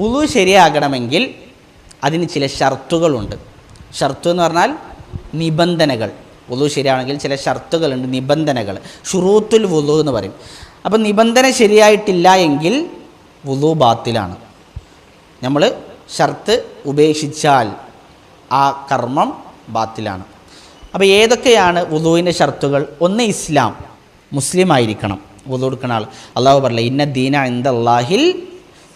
വുളു ശരിയാകണമെങ്കിൽ അതിന് ചില ഷർത്തുകളുണ്ട്. ഷർത്ത് എന്ന് പറഞ്ഞാൽ നിബന്ധനകൾ. വുളു ശരിയാണെങ്കിൽ ചില ഷർത്തുകളുണ്ട്, നിബന്ധനകൾ. ഷുറൂത്തുൽ വുളു എന്ന് പറയും. അപ്പം നിബന്ധന ശരിയായിട്ടില്ല എങ്കിൽ വുളു ബാത്തിലാണ്. നമ്മൾ ഷർത്ത് ഉപേക്ഷിച്ചാൽ ആ കർമ്മം ബാത്തിലാണ്. അപ്പോൾ ഏതൊക്കെയാണ് വുളുവിൻ്റെ ഷർത്തുകൾ? ഒന്ന്, ഇസ്ലാം, മുസ്ലിം ആയിരിക്കണം വുളു എടുക്കുന്ന ആൾ. അള്ളാഹു പറയില്ല, ഇന്ന ദീന ഇൻദല്ലാഹിൽ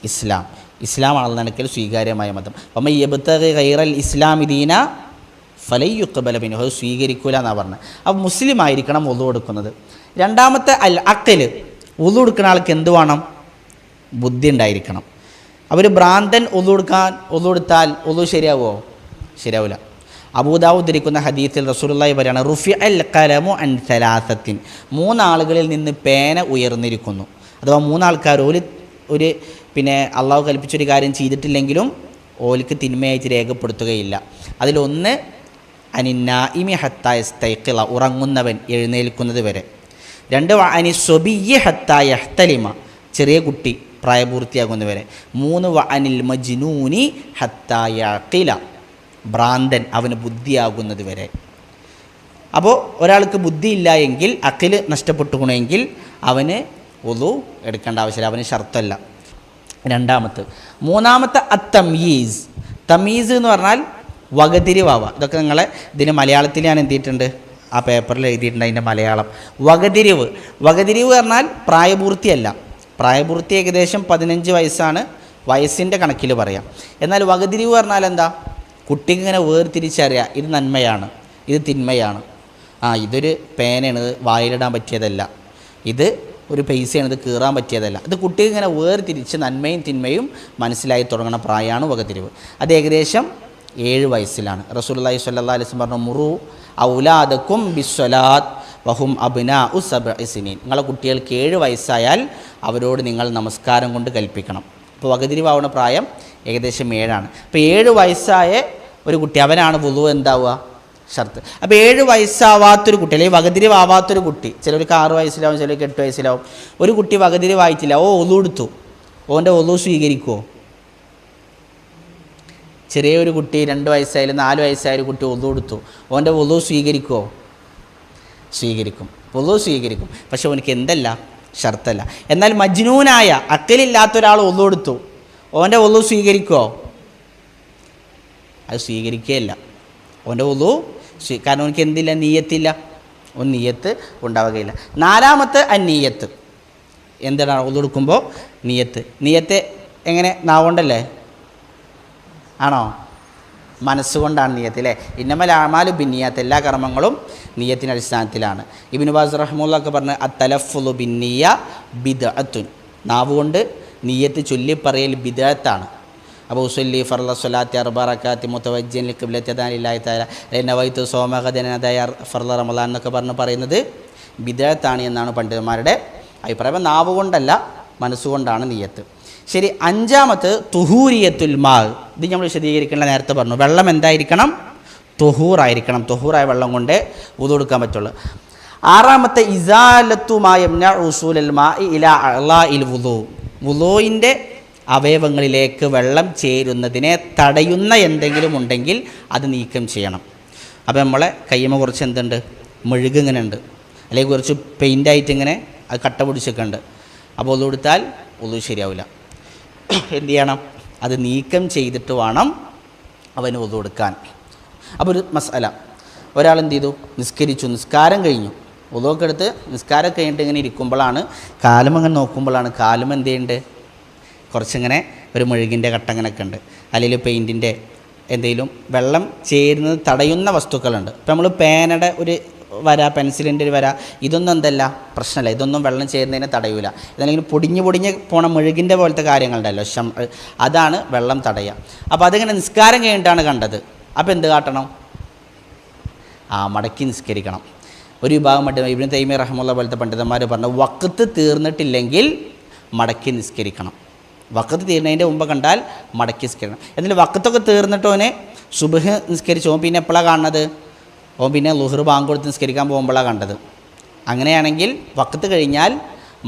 ഇസ്ലാം, ഇസ്ലാമാണ് നിനക്കൽ സ്വീകാര്യമായ മതം. അപ്പം യബ്തഗി ഗൈറൽ ഇസ്ലാമി ദീന ഫലൻ യുഖ്ബല മിൻഹു, അത് സ്വീകരിക്കൂല എന്നാണ് പറഞ്ഞത്. അപ്പോൾ മുസ്ലിം ആയിരിക്കണം വുളു എടുക്കുന്നത്. രണ്ടാമത്തെ അൽ അഖ്ൽ, വുളു എടുക്കുന്ന ആൾക്ക് എന്ത് വേണം? ബുദ്ധി ഉണ്ടായിരിക്കണം. അവർ ഭ്രാന്തൻ വുളു എടുത്താൽ വുളു ശരിയാവുമോ? ശരിയാവില്ല. അബൂദാവൂദ് ഉദ്ധരിക്കുന്ന ഹദീസിൽ റസൂലുള്ളാഹി പറയാണ്, റുഫിഅൽ ഖലമു അൻ സലാസത്തിൻ, 3 ആളുകളിൽ നിന്ന് പേന ഉയർന്നിരിക്കുന്നു. അഥവാ 3 ആൾക്കാർ ഒരു അള്ളാഹു കൽപ്പിച്ചൊരു കാര്യം ചെയ്തിട്ടില്ലെങ്കിലും ഓൽക്ക് തിന്മയായിട്ട് രേഖപ്പെടുത്തുകയില്ല. അതിലൊന്ന് അനിന്നാഇമി ഹത്താ യസ്തൈഖിള, ഉറങ്ങുന്നവൻ എഴുന്നേൽക്കുന്നത് വരെ. 2 അനി സ്വബിയ്യ ഹത്താ യഹ്തലിമ, ചെറിയ കുട്ടി പ്രായപൂർത്തിയാകുന്നവരെ. 3 അനിൽ മജ്നൂനി ഹത്താ യഅഖില, ഭ്രാന്തൻ അവന് ബുദ്ധിയാകുന്നത് വരെ. അപ്പോൾ ഒരാൾക്ക് ബുദ്ധിയില്ല എങ്കിൽ, അഖിൽ നഷ്ടപ്പെട്ടുകൊണ്ടെങ്കിൽ അവന് വുളു എടുക്കേണ്ട ആവശ്യമില്ല, അവന് ഷർത്തല്ല. മൂന്നാമത്തെ അത്തമീസ്. തമീസ് എന്ന് പറഞ്ഞാൽ വകതിരിവാവുക. ഇതൊക്കെ നിങ്ങളെ ഇതിന് മലയാളത്തിൽ ഞാൻ എന്തിയിട്ടുണ്ട്, ആ പേപ്പറിൽ എഴുതിയിട്ടുണ്ട് അതിൻ്റെ മലയാളം. വകതിരിവ് പറഞ്ഞാൽ പ്രായപൂർത്തിയല്ല. പ്രായപൂർത്തി ഏകദേശം 15 വയസ്സാണ് വയസ്സിൻ്റെ കണക്കിൽ പറയാം. എന്നാൽ വകതിരിവ് പറഞ്ഞാൽ എന്താ? കുട്ടിക്ക് ഇങ്ങനെ വേർതിരിച്ചറിയാം, ഇത് നന്മയാണ്, ഇത് തിന്മയാണ്, ഇതൊരു പേനയാണ്, ഇത് വായിലിടാൻ പറ്റിയതല്ല, ഇത് ഒരു പൈസയാണ്, ഇത് കീറാൻ പറ്റിയതല്ല. ഇത് കുട്ടിക്ക് ഇങ്ങനെ വേർതിരിച്ച് നന്മയും തിന്മയും മനസ്സിലായി തുടങ്ങുന്ന പ്രായമാണ് വകതിരിവ്. അത് ഏകദേശം 7 വയസ്സിലാണ്. റസൂലുള്ളാഹി സ്വല്ലല്ലാഹു അലൈഹി വസല്ലം പറഞ്ഞു, മുറു ഔലാദക്കും ബിസ്സലാത്ത് വഹും അബ്നാഉ സബ്ഇ സിനീൻ, നിങ്ങളെ കുട്ടികൾക്ക് 7 വയസ്സായാൽ അവരോട് നിങ്ങൾ നമസ്കാരം കൊണ്ട് കൽപ്പിക്കണം. അപ്പോൾ വകതിരിവാവുന്ന പ്രായം ഏകദേശം 7ആണ്. അപ്പോൾ 7 വയസ്സായ ഒരു കുട്ടി, അവനാണ് വുളു എന്താവുക? ഷർത്ത്. അപ്പോൾ 7 വയസ്സാവാത്തൊരു കുട്ടി, അല്ലെങ്കിൽ വകതിരിവാവാത്തൊരു കുട്ടി, ചിലർക്ക് 6 വയസ്സിലാവും, ചിലർക്ക് 8 വയസ്സിലാവും. ഒരു കുട്ടി വകതിരിവായിട്ടില്ല, വുളു എടുത്തു, ഓൻ്റെ വുളു സ്വീകരിക്കുമോ? ചെറിയൊരു കുട്ടി 2 വയസ്സായാലും 4 വയസ്സായൊരു കുട്ടി വുളു എടുത്തു, ഓൻ്റെ വുളു സ്വീകരിക്കുമോ? സ്വീകരിക്കും, വുളു സ്വീകരിക്കും. പക്ഷെ അവനക്ക് എന്തല്ല? ഷർത്തല്ല. എന്നാൽ മജ്നൂനായ അഖിലില്ലാത്ത ഒരാൾ വുളു എടുത്തു, ഓൻ്റെ വുളു സ്വീകരിക്കുമോ? അത് സ്വീകരിക്കുകയില്ല. ഓൻ്റെ വുളു കാരണം അവനക്ക് എന്തില്ല? നീയത്തില്ല, ഒന്ന് നീയത്ത് ഉണ്ടാവുകയില്ല. നാലാമത്തെ അന്നീയത്ത്. എന്താണ് വുളു എടുക്കുമ്പോൾ? നീയത്ത് എങ്ങനെ? നാവുകൊണ്ടല്ലേ? ആണോ? മനസ്സുകൊണ്ടാണ് നിയ്യത്ത് അല്ലേ? ഇന്നമൽ അഅ്മാലു ബിന്നിയ്യാത്ത്, എല്ലാ കർമ്മങ്ങളും നിയ്യത്തിൻ്റെ അടിസ്ഥാനത്തിലാണ്. ഇബ്നു ബാസ് റഹ്മത്തുള്ളാഹി ഒക്കെ പറഞ്ഞ അത്തലഫ്ഫുളു ബിന്നിയ്യ ബിദ്അത്തുൻ, നാവുകൊണ്ട് നിയ്യത്ത് ചൊല്ലിപ്പറയൽ ബിദ്അത്താണ്. അപ്പോൾ ഉസല്ലി ഫർള സ്വലാത്തി 4 റകഅത്ത് മുതവജ്ജിഹൻ ലിഖിബ്ലത്തി ലില്ലാഹി തആല നവൈതു സൗമ ഗദൻ അദായ ഫർള റമളാൻ എന്നൊക്കെ പറയുന്നത് ബിദ്അത്താണ് എന്നാണ് പണ്ഡിതന്മാരുടെ അഭിപ്രായം. നാവ് കൊണ്ടല്ല, മനസ്സുകൊണ്ടാണ് നിയ്യത്ത്. ശരി, 5ാമത് തുഹൂരിയത്തുൽ മാ. ഇത് നമ്മൾ വിശദീകരിക്കേണ്ട, നേരത്തെ പറഞ്ഞു. വെള്ളം എന്തായിരിക്കണം? തുഹൂറായിരിക്കണം. തുഹൂറായ വെള്ളം കൊണ്ട് വുളു എടുക്കാൻ പറ്റുള്ളൂ. 6ാമത്തെ ഇസാലത്തു മാ യംനഉ ഉസൂലൽ മാഇ ഇലാ അഅ്ളാഇൽ വുളു. വുളുവിൻ്റെ അവയവങ്ങളിലേക്ക് വെള്ളം ചേരുന്നതിനെ തടയുന്ന എന്തെങ്കിലും ഉണ്ടെങ്കിൽ അത് നീക്കം ചെയ്യണം. അപ്പോൾ നമ്മളെ കയ്യുമ്മ കുറച്ച് എന്തുണ്ട്? മെഴുക് ഇങ്ങനെ ഉണ്ട്, അല്ലെങ്കിൽ കുറച്ച് പെയിൻ്റായിട്ട് ഇങ്ങനെ അത് കട്ട പിടിച്ചൊക്കെ ഉണ്ട്. അപ്പോൾ വുളു എടുത്താൽ വുളു ശരിയാവില്ല. എന്ത് ചെയ്യണം? അത് നീക്കം ചെയ്തിട്ട് വേണം അവന് വുളു എടുക്കാൻ. അപ്പോൾ ഒരു മസ്അല, ഒരാൾ എന്ത് ചെയ്തു? നിസ്കരിച്ചു, നിസ്കാരം കഴിഞ്ഞു, വുളുവൊക്കെ എടുത്ത് നിസ്കാരം കഴിഞ്ഞിട്ട് ഇങ്ങനെ ഇരിക്കുമ്പോഴാണ്, കാലും അങ്ങനെ നോക്കുമ്പോഴാണ് കാലും എന്ത് ചെയ്യുന്നുണ്ട്? കുറച്ചിങ്ങനെ ഒരു മെഴുകിൻ്റെ കട്ട അങ്ങനെയൊക്കെ ഉണ്ട്, അല്ലെങ്കിൽ പെയിൻറ്റിൻ്റെ എന്തെങ്കിലും വെള്ളം ചേരുന്നത് തടയുന്ന വസ്തുക്കളുണ്ട്. ഇപ്പോൾ നമ്മൾ പേനയുടെ ഒരു വര, പെൻസിലിൻ്റെ ഒരു വര, ഇതൊന്നും എന്തല്ല പ്രശ്നമല്ല, ഇതൊന്നും വെള്ളം ചേരുന്നതിനെ തടയൂല. ഇതല്ലെങ്കിൽ പൊടിഞ്ഞ് പോണ മെഴുകിൻ്റെ പോലത്തെ കാര്യങ്ങളുണ്ടല്ലോ, അതാണ് വെള്ളം തടയുക. അപ്പോൾ അതിങ്ങനെ നിസ്കാരം കഴിഞ്ഞിട്ടാണ് കണ്ടത്. അപ്പോൾ എന്ത് കാട്ടണം? മടക്കി നിസ്കരിക്കണം. ഒരു വിഭാഗം ഇബ്നു തൈമിയ്യ റഹ്മത്തുള്ളാഹി പോലത്തെ പണ്ഡിതന്മാർ പറഞ്ഞു, വഖ്ത് തീർന്നിട്ടില്ലെങ്കിൽ മടക്കി നിസ്കരിക്കണം. വഖ്ത് തീർന്നതിൻ്റെ മുമ്പ് കണ്ടാൽ മടക്കി നിസ്കരിക്കണം. എന്നിട്ട് വഖ്തൊക്കെ തീർന്നിട്ടോനെ സുബ്ഹ് നിസ്കരിച്ചു, ഓൻ പിന്നെ എപ്പോഴാണ് കാണുന്നത്? ഓൻ പിന്നെ ളുഹ്ർ ബാങ്ക് കൊടുത്ത് നിസ്കരിക്കാൻ പോകുമ്പോഴാണ് കണ്ടത്. അങ്ങനെയാണെങ്കിൽ വഖ്ത് കഴിഞ്ഞാൽ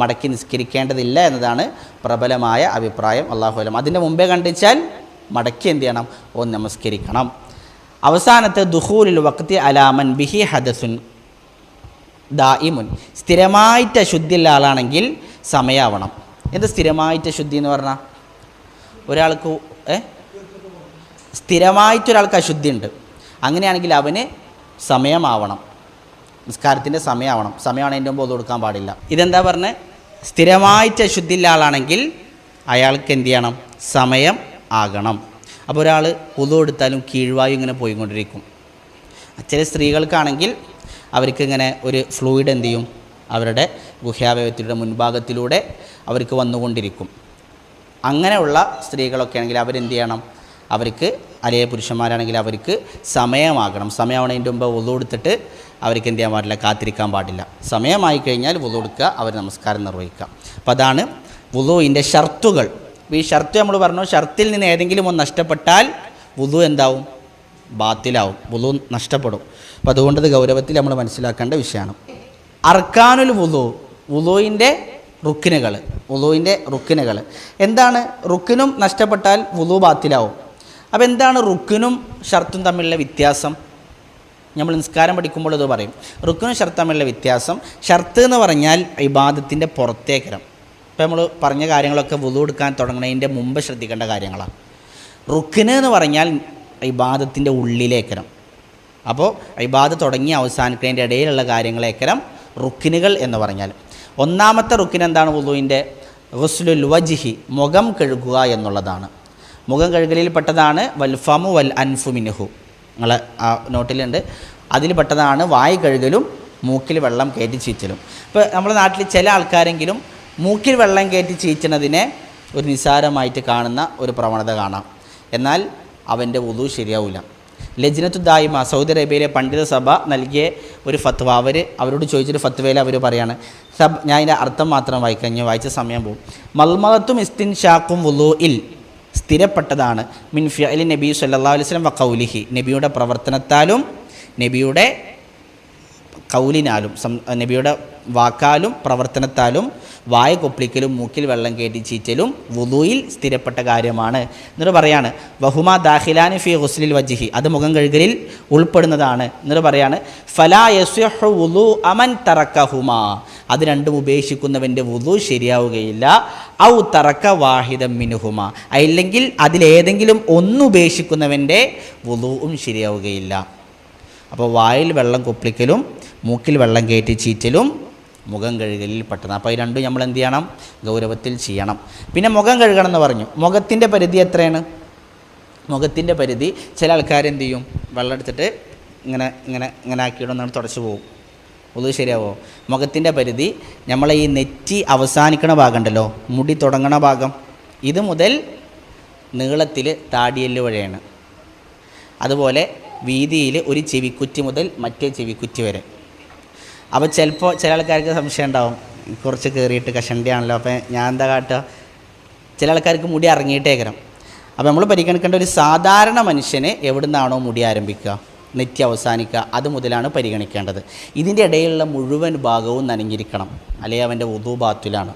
മടക്കി നിസ്കരിക്കേണ്ടതില്ല എന്നതാണ് പ്രബലമായ അഭിപ്രായം. അല്ലാഹു അലം. അതിൻ്റെ മുമ്പേ കണ്ടിച്ചാൽ മടക്കി എന്ത് ചെയ്യണം? ഒന്ന് നമസ്കരിക്കണം. അവസാനത്തെ ദുഖൂലുൽ വഖ്തി അലാമൻ ബിഹി ഹദസുൻ ദായിമുൻ. സ്ഥിരമായിട്ട് അശുദ്ധിയുള്ള ആളാണെങ്കിൽ സമയമാവണം. എന്ത് സ്ഥിരമായിട്ട് അശുദ്ധി എന്ന് പറഞ്ഞാൽ? ഒരാൾക്ക് സ്ഥിരമായിട്ടൊരാൾക്ക് അശുദ്ധി ഉണ്ട്, അങ്ങനെയാണെങ്കിൽ അവന് സമയമാവണം, നിസ്കാരത്തിൻ്റെ സമയമാവണം. സമയമാണതിൻ്റെ മുമ്പ് ഒതു കൊടുക്കാൻ പാടില്ല. ഇതെന്താ പറഞ്ഞത്? സ്ഥിരമായിട്ട് അശുദ്ധിയുള്ള ആളാണെങ്കിൽ അയാൾക്ക് എന്ത് ചെയ്യണം? സമയം ആകണം. അപ്പോൾ ഒരാൾ ഒതു കൊടുത്താലും കീഴ്വായു ഇങ്ങനെ പോയിക്കൊണ്ടിരിക്കും. ചില സ്ത്രീകൾക്കാണെങ്കിൽ അവർക്ക് ഇങ്ങനെ ഒരു ഫ്ലൂയിഡ് എന്ത് ചെയ്യും? അവരുടെ ഗുഹ്യാവയവത്തിലൂടെ മുൻഭാഗത്തിലൂടെ അവർക്ക് വന്നുകൊണ്ടിരിക്കും. അങ്ങനെയുള്ള സ്ത്രീകളൊക്കെ ആണെങ്കിൽ അവരെന്ത് ചെയ്യണം? അവർക്ക് അലയ പുരുഷന്മാരാണെങ്കിൽ അവർക്ക് സമയമാകണം. സമയമാവണതിൻ്റെ മുമ്പ് വുളു കൊടുത്തിട്ട് അവർക്ക് എന്ത് ചെയ്യാൻ പാടില്ല? കാത്തിരിക്കാൻ പാടില്ല. സമയമായി കഴിഞ്ഞാൽ വുളു കൊടുക്കുക, അവർ നമസ്കാരം നിർവഹിക്കുക. അപ്പോൾ അതാണ് വുളുവിൻ്റെ ഷർത്തുകൾ. ഈ ഷർത്ത് നമ്മൾ പറഞ്ഞു, ഷർത്തിൽ നിന്ന് ഏതെങ്കിലും ഒന്ന് നഷ്ടപ്പെട്ടാൽ വുളു എന്താവും? ബാത്തിലാവും, വുളു നഷ്ടപ്പെടും. അപ്പോൾ അതുകൊണ്ടത് ഗൗരവത്തിൽ നമ്മൾ മനസ്സിലാക്കേണ്ട വിഷയമാണ്. അർക്കാനുൽ വുളു, വുളുവിൻ്റെ റുക്കിനുകൾ എന്താണ്? റുക്കിനും നഷ്ടപ്പെട്ടാൽ വുളു ബാത്തിലാവും. അപ്പോൾ എന്താണ് റുക്കിനും ഷർത്തും തമ്മിലുള്ള വ്യത്യാസം? നമ്മൾ നിസ്കാരം പഠിക്കുമ്പോൾ ഇത് പറയും. റുക്കിനും ഷർത്തും തമ്മിലുള്ള വ്യത്യാസം, ഷർത്ത് എന്ന് പറഞ്ഞാൽ ഇബാദത്തിൻ്റെ പുറത്തേക്കരം. ഇപ്പോൾ നമ്മൾ പറഞ്ഞ കാര്യങ്ങളൊക്കെ വുളു എടുക്കാൻ തുടങ്ങുന്നതിൻ്റെ മുമ്പ് ശ്രദ്ധിക്കേണ്ട കാര്യങ്ങളാണ്. റുക്കിന് എന്ന് പറഞ്ഞാൽ ഇബാദത്തിൻ്റെ ഉള്ളിലേക്കരം. അപ്പോൾ ഇബാദത്ത് തുടങ്ങി അവസാനിക്കുന്നതിൻ്റെ ഇടയിലുള്ള കാര്യങ്ങളേക്കരം റുക്കിനുകൾ എന്ന് പറഞ്ഞാൽ. ഒന്നാമത്തെ റുക്കിൻ എന്താണ്? വുളുവിൻ്റെ ഗുസ്ലുൽ വജ്ഹി, മുഖം കഴുകുക എന്നുള്ളതാണ്. മുഖം കഴുകലിൽ പെട്ടതാണ് വൽഫമു വൽ അൻഫു മിൻഹു. നിങ്ങളെ ആ നോട്ടിലുണ്ട്, അതിൽ പെട്ടതാണ് വായ് കഴുകലും മൂക്കിൽ വെള്ളം കയറ്റി ചീറ്റലും. ഇപ്പോൾ നമ്മുടെ നാട്ടിൽ ചില ആൾക്കാരെങ്കിലും മൂക്കിൽ വെള്ളം കയറ്റി ചീറ്റുന്നതിനെ ഒരു നിസ്സാരമായിട്ട് കാണുന്ന ഒരു പ്രവണത കാണാം. എന്നാൽ അവൻ്റെ വുളു ശരിയാവില്ല. ലജ്നത്തു ദായിമ, സൗദി അറേബ്യയിലെ പണ്ഡിത സഭ നൽകിയ ഒരു ഫത്വ, അവരോട് ചോദിച്ചൊരു ഫത്വയിൽ അവർ പറയാണ്, ഞാൻ അതിൻ്റെ അർത്ഥം മാത്രം വായിക്കാം, ഞാൻ വായിച്ച സമയം പോകും. മൽമത്തും ഇസ്തിൻഷാഖും വുളുഇൽ സ്ഥിരപ്പെട്ടതാണ് മിൻ ഫിഅലി നബി സല്ലല്ലാഹു അലൈഹി വസല്ലം വ ഖൗലിഹി, നബിയുടെ പ്രവർത്തനത്താലും നബിയുടെ കൗലിനാലും, നബിയുടെ വാക്കാലും പ്രവർത്തനത്താലും വായ കൊപ്പിളിക്കലും മൂക്കിൽ വെള്ളം കയറ്റി ചീറ്റലും വുളുയിൽ സ്ഥിരപ്പെട്ട കാര്യമാണ്. എന്നിട്ട് പറയാണ് വഹുമാ ദാഖിലാനി ഫി ഗുസ്ലിൽ വജ്ഹി, അത് മുഖം കഴുകലിൽ ഉൾപ്പെടുന്നതാണ്. എന്നിട്ട് പറയാണ് ഫലാ യസ്ഹു വുളു അമൻ തറക്കഹുമാ, അത് രണ്ടും ഉപേക്ഷിക്കുന്നവൻ്റെ വുളു ശരിയാവുകയില്ല. ഔ തറക്ക വാഹിദം മിൻഹുമാ, അല്ലെങ്കിൽ അതിലേതെങ്കിലും ഒന്ന് ഉപേക്ഷിക്കുന്നവൻ്റെ വുളുവും ശരിയാവുകയില്ല. അപ്പോൾ വായിൽ വെള്ളം കൊപ്പിളിക്കലും മൂക്കിൽ വെള്ളം കയറ്റി ചീറ്റലും മുഖം കഴുകലിൽ പെട്ടതാണ്. അപ്പോൾ ഈ രണ്ടും നമ്മൾ എന്ത് ചെയ്യണം? ഗൗരവത്തിൽ ചെയ്യണം. പിന്നെ മുഖം കഴുകണം എന്ന് പറഞ്ഞു. മുഖത്തിൻ്റെ പരിധി എത്രയാണ്? മുഖത്തിൻ്റെ പരിധി ചില ആൾക്കാർ എന്ത് ചെയ്യും? വെള്ളം എടുത്തിട്ട് ഇങ്ങനെ ആക്കിയിടൊന്നാണ് തുടച്ചു പോകും. വുളു ശരിയാവോ? മുഖത്തിൻ്റെ പരിധി നമ്മളെ ഈ നെറ്റി അവസാനിക്കണ ഭാഗം ഉണ്ടല്ലോ, മുടി തുടങ്ങണ ഭാഗം, ഇത് മുതൽ നീളത്തിൽ താടിയെല്ല് വരെയാണ്. അതുപോലെ വീതിയിൽ ഒരു ചെവിക്കുറ്റി മുതൽ മറ്റേ ചെവിക്കുറ്റി വരെ. അപ്പോൾ ചിലപ്പോൾ ചില ആൾക്കാർക്ക് സംശയം ഉണ്ടാവും, കുറച്ച് കയറിയിട്ട് കഷണ്ടിയാണല്ലോ, അപ്പോൾ ഞാൻ എന്താ കാട്ടുക? ചില ആൾക്കാർക്ക് മുടി ഇറങ്ങിയിട്ടേക്കരം. അപ്പോൾ നമ്മൾ പരിഗണിക്കേണ്ട ഒരു സാധാരണ മനുഷ്യന് എവിടെ നിന്നാണോ മുടി ആരംഭിക്കുക, നെറ്റി അവസാനിക്കുക, അത് മുതലാണ് പരിഗണിക്കേണ്ടത്. ഇതിൻ്റെ ഇടയിലുള്ള മുഴുവൻ ഭാഗവും നനഞ്ഞിരിക്കണം, അല്ലെങ്കിൽ അവൻ്റെ വുളു ബാത്തിലാണ്.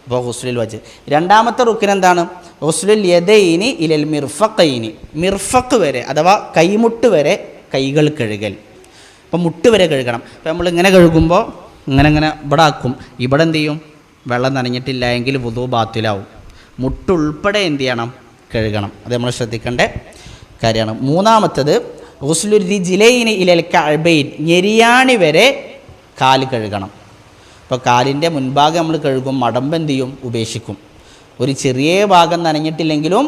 അപ്പോൾ ഗുസ്ലുൽ വജ്ഹ്. രണ്ടാമത്തെ റുക്കിൻ എന്താണ്? ഗുസ്ലുൽ യദൈനി ഇലൽ മിർഫഖൈനി, മിർഫഖ് വരെ അഥവാ കൈമുട്ട് വരെ കൈകൾ കഴുകൽ. അപ്പോൾ മുട്ട് വരെ കഴുകണം. അപ്പോൾ നമ്മളിങ്ങനെ കഴുകുമ്പോൾ ഇങ്ങനെ ഇവിടെ ആക്കും, ഇവിടെ എന്ത് ചെയ്യും? വെള്ളം നനഞ്ഞിട്ടില്ല എങ്കിൽ വുളു ബാത്തിലാവും. മുട്ടുൾപ്പെടെ എന്ത് ചെയ്യണം? കഴുകണം. അത് നമ്മൾ ശ്രദ്ധിക്കേണ്ട കാര്യമാണ്. മൂന്നാമത്തത് ഗുസ്ലുൽ റിജ്ലൈനി ഇലൽ കഅബൈൻ, ഞെരിയാണി വരെ കാല് കഴുകണം. അപ്പോൾ കാലിൻ്റെ മുൻഭാഗം നമ്മൾ കഴുകും, മടമ്പ് എന്ത് ചെയ്യും? ഉപേക്ഷിക്കും. ഒരു ചെറിയ ഭാഗം നനഞ്ഞിട്ടില്ലെങ്കിലും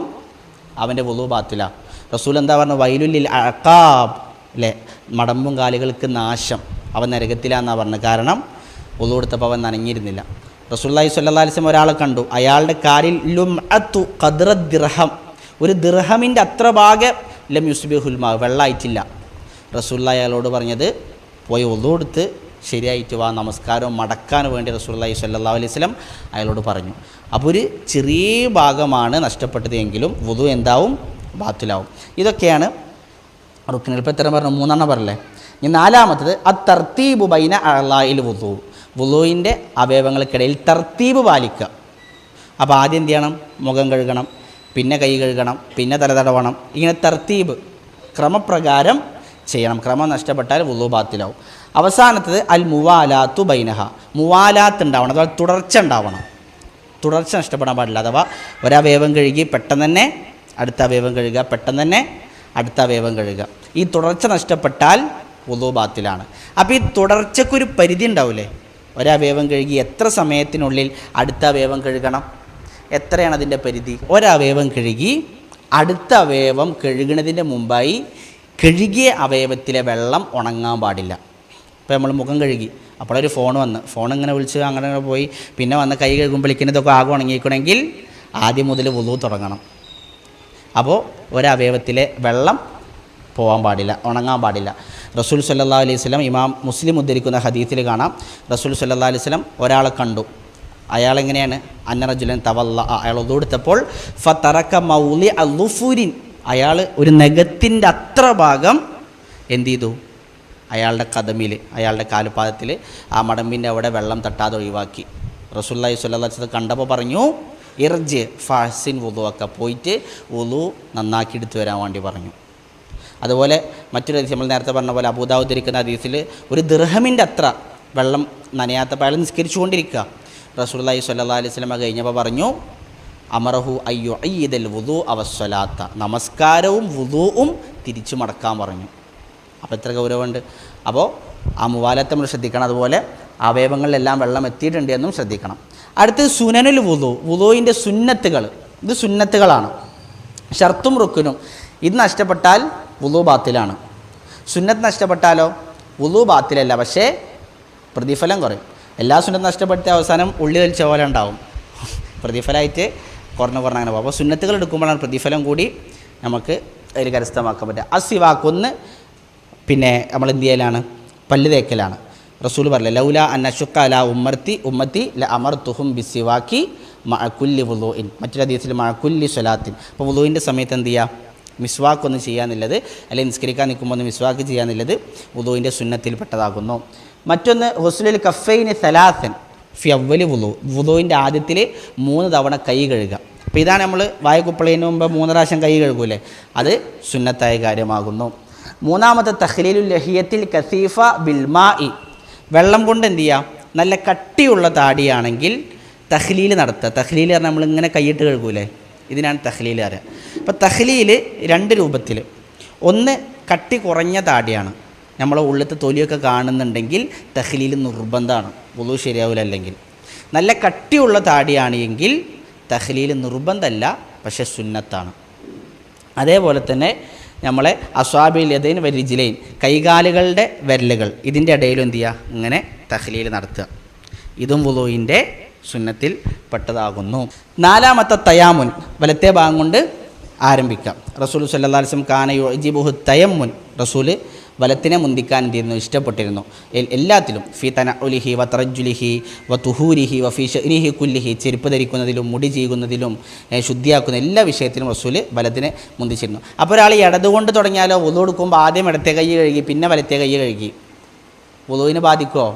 അവൻ്റെ വുളു ബാത്തിലാണ്. റസൂൽ എന്താ പറഞ്ഞു? വൈലുൽ അഖാബ്, അല്ലേ? മടമ്പും കാലുകൾക്ക് നാശം, അവൻ നരകത്തിലാണെന്നാണ് പറഞ്ഞത്. കാരണം വുളു എടുത്തപ്പോൾ അവൻ നനഞ്ഞിരുന്നില്ല. റസൂലുള്ളാഹി സ്വല്ലല്ലാഹു അലൈഹി വസല്ലം ഒരാളെ കണ്ടു, അയാളുടെ കാലിൽ ലുംഅത്തു ഖദ്റ ദിർഹം, ഒരു ദിർഹമിൻ്റെ അത്ര ഭാഗം ലം യുസ്ബിഹുൽ മാ, വെള്ളമായിട്ടില്ല. റസൂലുള്ളാഹി അയാളോട് പറഞ്ഞത് പോയി വുളു എടുത്ത് ശരിയായിട്ട് വാ, നമസ്കാരം മടക്കാൻ വേണ്ടി റസൂലുള്ളാഹി സ്വല്ലല്ലാഹു അലൈഹി വസല്ലം അയാളോട് പറഞ്ഞു. അപ്പോൾ ഒരു ചെറിയ ഭാഗമാണ് നഷ്ടപ്പെട്ടത് എങ്കിലും വുളു എന്താവും? ബാത്തിലാവും. ഇതൊക്കെയാണ് റുക്കിനുകൾ. ഇപ്പോൾ എത്ര പറഞ്ഞു? 3 പറഞ്ഞില്ലേ? ഇനി 4-മത്തത് അത്തർത്തീബു ബൈന അഅ്ളാഇൽ വുളു, വുളൂയിൻ്റെ അവയവങ്ങൾക്കിടയിൽ തർത്തീബ് പാലിക്കുക. അപ്പോൾ ആദ്യം എന്ത് ചെയ്യണം? മുഖം കഴുകണം, പിന്നെ കൈ കഴുകണം, പിന്നെ തല തടവണം. ഇങ്ങനെ തർത്തീബ് ക്രമപ്രകാരം ചെയ്യണം. ക്രമം നഷ്ടപ്പെട്ടാൽ വുളൂ ബാത്തിലാവും. അവസാനത്തത് അൽ മുവാലാത്തു ബൈനഹ, മുവാലാത്ത് ഉണ്ടാവണം, അഥവാ തുടർച്ച ഉണ്ടാവണം. തുടർച്ച നഷ്ടപ്പെടാൻ പാടില്ല. അഥവാ ഒരവയവം കഴുകി പെട്ടെന്ന് തന്നെ അടുത്ത അവയവം കഴുകുക, പെട്ടെന്ന് തന്നെ അടുത്ത അവയവം കഴുകുക. ഈ തുടർച്ച നഷ്ടപ്പെട്ടാൽ വുളൂ ബാത്തിലാണ്. അപ്പോൾ ഈ തുടർച്ചയ്ക്കൊരു പരിധി ഉണ്ടാവില്ലേ? ഒരവയവം കഴുകി എത്ര സമയത്തിനുള്ളിൽ അടുത്ത അവയവം കഴുകണം? എത്രയാണ് അതിൻ്റെ പരിധി? ഒരവയവം കഴുകി അടുത്ത അവയവം കഴുകുന്നതിൻ്റെ മുമ്പായി കഴുകിയ അവയവത്തിലെ വെള്ളം ഉണങ്ങാൻ പാടില്ല. ഇപ്പോൾ നമ്മൾ മുഖം കഴുകി, അപ്പോഴൊരു ഫോൺ ഇങ്ങനെ വിളിച്ച് അങ്ങനെ പോയി, പിന്നെ വന്ന് കൈ കഴുകുമ്പോഴേക്കിന് ഇതൊക്കെ ആകെ ഉണങ്ങിക്കണമെങ്കിൽ ആദ്യം മുതൽ വുളൂ തുടങ്ങണം. അപ്പോൾ ഒരവയവത്തിലെ വെള്ളം പോകാൻ പാടില്ല, ഉണങ്ങാൻ പാടില്ല. റസൂൽ സല്ലല്ലാഹു അലൈഹി വസല്ലം, ഇമാം മുസ്ലിം ഉദ്ധരിക്കുന്ന ഹദീസിൽ കാണാം, റസൂൽ സല്ലല്ലാഹു അലൈഹി വസല്ലം ഒരാളെ കണ്ടു. അയാളെങ്ങനെയാണ്? അന്ന റജുലൻ തവല്ല, അയാൾ ഒദു എടുത്തപ്പോൾ ഫതറക മൗലി അൽഫുരിൻ, അയാൾ ഒരു നഖത്തിൻ്റെ അത്ര ഭാഗം എന്ത് ചെയ്തു? അയാളുടെ കദമിൽ, അയാളുടെ കാലുപാദത്തിൽ ആ മടമ്പിൻ്റെ അവിടെ വെള്ളം തട്ടാതെ ഒഴിവാക്കി. റസൂലുള്ളാഹി സ്വല്ലല്ലാഹു അലൈഹി വസല്ലം കണ്ടപ്പോൾ പറഞ്ഞു, ഇർജി ഫഹ്സിൻ വുളൂഅക, പോയിട്ട് വുളൂ നന്നാക്കി എടുത്തു വരാൻ വേണ്ടി പറഞ്ഞു. അതുപോലെ മറ്റൊരു ഹദീസ് നമ്മൾ നേരത്തെ പറഞ്ഞ പോലെ അബൂദാവൂദ് ഉദ്ധരിക്കുന്ന ഹദീസിൽ ഒരു ദിർഹമിൻ്റെ അത്ര വെള്ളം നനയാത്തപ്പോൾ അയാൾ നിസ്കരിച്ചുകൊണ്ടിരിക്കുക. റസൂലുള്ളാഹി സ്വല്ലല്ലാഹു അലൈഹി വസല്ലം കഴിഞ്ഞപ്പോൾ പറഞ്ഞു, അമറഹു അയ്യു ഈദൽ വുളൂ അവസ്വലാത്ത, നമസ്കാരവും വുളൂവും തിരിച്ചു മടക്കാൻ പറഞ്ഞു. അപ്പോൾ എത്ര ഗൗരവമുണ്ട്! അപ്പോൾ ആ മുവാലത്തെ നമ്മൾ ശ്രദ്ധിക്കണം. അതുപോലെ അവയവങ്ങളിലെല്ലാം വെള്ളം എത്തിയിട്ടുണ്ട് എന്നും ശ്രദ്ധിക്കണം. അടുത്തത് സുനനുൽ വുളൂ, വുളൂയിൻ്റെ സുന്നത്തുകൾ. ഇത് സുന്നത്തുകളാണ്, ഷർത്തും റുക്കുനും. ഇത് നഷ്ടപ്പെട്ടാൽ വുളൂ ബാത്തിലാണ്. സുന്നത്ത് നഷ്ടപ്പെട്ടാലോ വുളൂ ബാത്തിലല്ല, പക്ഷേ പ്രതിഫലം കുറയും. എല്ലാ സുന്നത്ത് നഷ്ടപ്പെടുത്തിയ അവസാനം ഉള്ളി വലിച്ച പോലെ ഉണ്ടാവും, പ്രതിഫലമായിട്ട് കുറഞ്ഞ് അങ്ങനെ പോകും. അപ്പോൾ സുന്നത്തുകൾ എടുക്കുമ്പോഴാണ് പ്രതിഫലം കൂടി നമുക്ക് അതിൽ കരസ്ഥമാക്കാൻ പറ്റുക. അസിവാക്കൊന്ന് പിന്നെ നമ്മൾ എന്ത് ചെയ്യലാണ്? പല്ല് തേക്കലാണ്. റസൂൽ പറയില്ല, ലൗല അന്നഷുക്ക അല ഉമ്മത്തി ല അമർത്തുഹും ബിസിവാക്കി മഅകുല്ലി വുളൂഇൻ. മറ്റൊരു ഹദീസിൽ മഅകുല്ലി സ്വലാത്തിൻ. അപ്പോൾ വുളൂഇൻ്റെ സമയത്ത് എന്ത് ചെയ്യുക? മിസ്വാക്കൊന്നും ചെയ്യാന്നുള്ളത്, അല്ലെങ്കിൽ നിസ്കരിക്കാൻ നിൽക്കുമ്പോൾ ഒന്ന് മിസ്വാക്ക് ചെയ്യാന്നുള്ളത് വുളൂഇൻ്റെ സുന്നത്തിൽപ്പെട്ടതാകുന്നു. മറ്റൊന്ന് ഗുസ്ലുൽ കഫൈനി സലാസൻ ഫി അവ്വലി വുളൂ, വുളൂഇൻ്റെ ആദ്യത്തിൽ 3 തവണ കൈ കഴുകുക. അപ്പോൾ ഇതാണ് നമ്മൾ വായ കുപ്പളതിന് മുമ്പ് 3 പ്രാവശ്യം കൈ കഴുകൂലേ, അത് സുന്നത്തായ കാര്യമാകുന്നു. മൂന്നാമത്തെ തഖ്ലീലുൽ ലഹിയത്തിൽ കസീഫ ബിൽമായി, വെള്ളം കൊണ്ട് എന്ത് ചെയ്യുക? നല്ല കട്ടിയുള്ള താടിയാണെങ്കിൽ തഖ്ലീൽ നടത്തുക. തഖ്ലീൽ പറഞ്ഞാൽ നമ്മളിങ്ങനെ കൈയിട്ട് കഴുകൂലേ, ഇതിനാണ് തഖ്ലീൽ അറിയുക. അപ്പോൾ തഖ്ലീൽ 2 രൂപത്തിൽ. ഒന്ന് കട്ടി കുറഞ്ഞ താടിയാണ്, നമ്മളെ ഉള്ളത്തെ തൊലിയൊക്കെ കാണുന്നുണ്ടെങ്കിൽ തഖ്ലീൽ നിർബന്ധമാണ്, വുളൂ ശരിയാവില്ല. അല്ലെങ്കിൽ നല്ല കട്ടിയുള്ള താടിയാണ് എങ്കിൽ തഖ്ലീൽ നിർബന്ധമല്ല, പക്ഷേ സുന്നത്താണ്. അതേപോലെ തന്നെ നമ്മളെ അസ്വാബിൽ യദൈൻ വരിജിലൈൻ, കൈകാലുകളുടെ വിരലുകൾ, ഇതിൻ്റെ ഇടയിലും എന്ത് ചെയ്യുക? ഇങ്ങനെ തഖ്ലീൽ നടത്തുക. ഇതും വുളൂഇൻ്റെ സുന്നത്തിൽ പെട്ടതാകുന്നു. നാലാമത്തെ തയാമുൻ, വലത്തെ ഭാഗം കൊണ്ട് ആരംഭിക്കാം. റസൂൽ സല്ലല്ലാഹു അലൈഹി വസല്ലം കാന യുഅ്ജിബുഹു തയമ്മുൻ, റസൂൽ വലത്തിനെ മുന്തിക്കാൻ എന്തിരുന്നു? ഇഷ്ടപ്പെട്ടിരുന്നു. എല്ലാത്തിലും ഫി തനഉലിഹി വ തറജുലിഹി വ തുഹൂരിഹി വ ഫി ശഅനിഹി കുല്ലിഹി, ചെരുപ്പ് ധരിക്കുന്നതിലും മുടി ചെയ്യുന്നതിലും ശുദ്ധിയാക്കുന്ന എല്ലാ വിഷയത്തിലും റസൂൽ വലത്തിനെ മുന്തിച്ചിരുന്നു. അപ്പോൾ ഒരാൾ ഇടതുകൊണ്ട് തുടങ്ങിയാലോ, വുളൂ എടുക്കുമ്പോൾ ആദ്യം ഇടത്തെ കൈ കഴുകി പിന്നെ വലത്തെ കൈ കഴുകി, വുളൂവിനെ ബാധിക്കുമോ?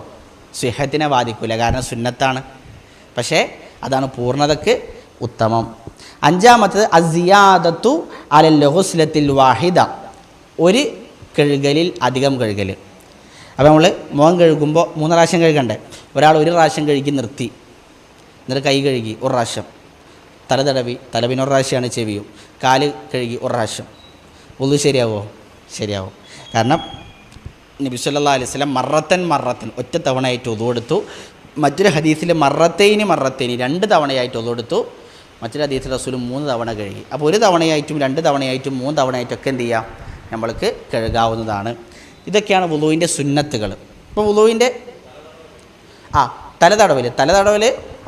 സിഹത്തിനെ ബാധിക്കില്ല, കാരണം സുന്നത്താണ്. പക്ഷേ അതാണ് പൂർണ്ണതയ്ക്ക് ഉത്തമം. അഞ്ചാമത്തത് അസിയാദത്തു അലൽ ഗുസ്ലത്തിൽ വാഹിദ, ഒരു കഴുകലിൽ അധികം കഴുകൽ. അപ്പോൾ നമ്മൾ മുഖം കഴുകുമ്പോൾ 3 പ്രാവശ്യം കഴുകണ്ടേ? ഒരാൾ 1 പ്രാവശ്യം കഴുകി നിർത്തി, എന്നിട്ട് കൈ കഴുകി 1 പ്രാവശ്യം, തല തടവി, തലവിന് 1 പ്രാവശ്യമാണ് ചെവിയും, കാല് കഴുകി 1 പ്രാവശ്യം, വുളൂ ശരിയാവോ? ശരിയാവും. കാരണം നബി സല്ലല്ലാഹു അലൈഹി വസല്ലം മറത്തൻ ഒറ്റ തവണയായിട്ട് വുളൂ എടുത്തു. മറ്റൊരു ഹദീസിൽ മറത്തേനി 2 തവണയായിട്ട് വുളൂ എടുത്തു. മറ്റൊരു ഹദീസിൽ റസൂൽ 3 തവണ കഴുകി. അപ്പോൾ 1 തവണയായിട്ടും 2 തവണയായിട്ടും 3 തവണയായിട്ടൊക്കെ എന്ത് ചെയ്യാം? നമ്മൾക്ക് കഴുകാവുന്നതാണ്. ഇതൊക്കെയാണ് വുളൂവിൻ്റെ സുന്നത്തുകൾ. ഇപ്പോൾ വുളൂവിൻ്റെ തലതടവൽ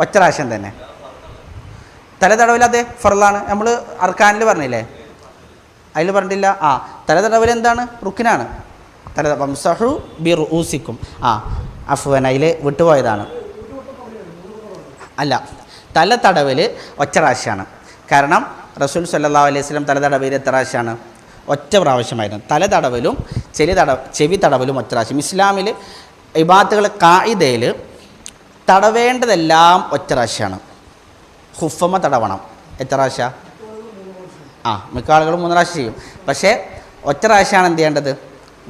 ഒറ്റ പ്രാവശ്യം തന്നെ. തലതടവൽ അതെ ഫർളാണ്. നമ്മൾ അർക്കാനിൽ പറഞ്ഞില്ലേ, അതിൽ പറഞ്ഞിട്ടില്ല. തലതടവൽ എന്താണ്? റുക്കിനാണ്. വംസഹു ബി റൂസിക്കും. അഫ്വൻ, അതിൽ വിട്ടുപോയതാണ്. അല്ല, തലതടവൽ ഒറ്റ പ്രാവശ്യമാണ്. കാരണം റസൂൽ സല്ലല്ലാഹു അലൈഹി വസല്ലം തലതടവൽ എത്ര പ്രാവശ്യമാണ്? ഒറ്റ പ്രാവശ്യമായിരുന്നു. തലതടവലും ചെവി തടവലും ഒറ്റ പ്രാവശ്യം. ഇസ്ലാമിൽ ഇബാദത്തുകൾ കായിദയിൽ തടവേണ്ടതെല്ലാം ഒറ്റ പ്രാവശ്യമാണ്. ഹുഫമ്മ തടവണം. എത്ര പ്രാവശ്യം? മിക്ക ആളുകളും 3 പ്രാവശ്യം ചെയ്യും. പക്ഷേ ഒറ്റ പ്രാവശ്യമാണ് എന്ത് ചെയ്യേണ്ടത്?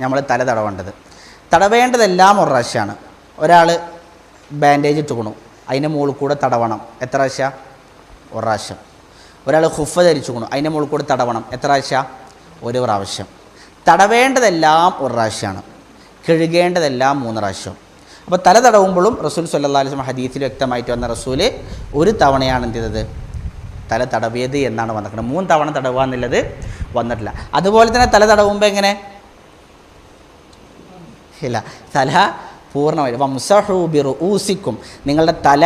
നമ്മൾ തല തടവേണ്ടത്. തടവേണ്ടതെല്ലാം 1 പ്രാവശ്യമാണ്. ഒരാൾ ബാൻഡേജ് ഇട്ടുകൊണു, അതിൻ്റെ മുകളിൽ കൂടെ തടവണം. എത്ര പ്രാവശ്യം? 1 പ്രാവശ്യം. ഒരാൾ ഹുഫ ധരിച്ചുകൊണു, അതിൻ്റെ മുകളിൽ കൂടെ തടവണം. എത്ര പ്രാവശ്യം? 1 പ്രാവശ്യം. തടവേണ്ടതെല്ലാം 1 പ്രാവശ്യമാണ്. കഴുകേണ്ടതെല്ലാം 3 പ്രാവശ്യം. അപ്പോൾ തല തടവുമ്പോഴും റസൂൽ സല്ലല്ലാഹു അലൈഹി വസല്ലം ഹദീസിൽ വ്യക്തമായിട്ട് വന്ന റസൂൽ ഒരു തവണയാണ് എന്ത് ചെയ്തത്? തല തടവിയത് എന്നാണ് വന്നിരിക്കുന്നത്. 3 തവണ തടവുക എന്നുള്ളത് വന്നിട്ടില്ല. അതുപോലെ തന്നെ തല തടവുമ്പോൾ എങ്ങനെ ഇല്ല, തല പൂർണ്ണമായിട്ട് വംസഹു ബിറുഊസിക്കും, നിങ്ങളുടെ തല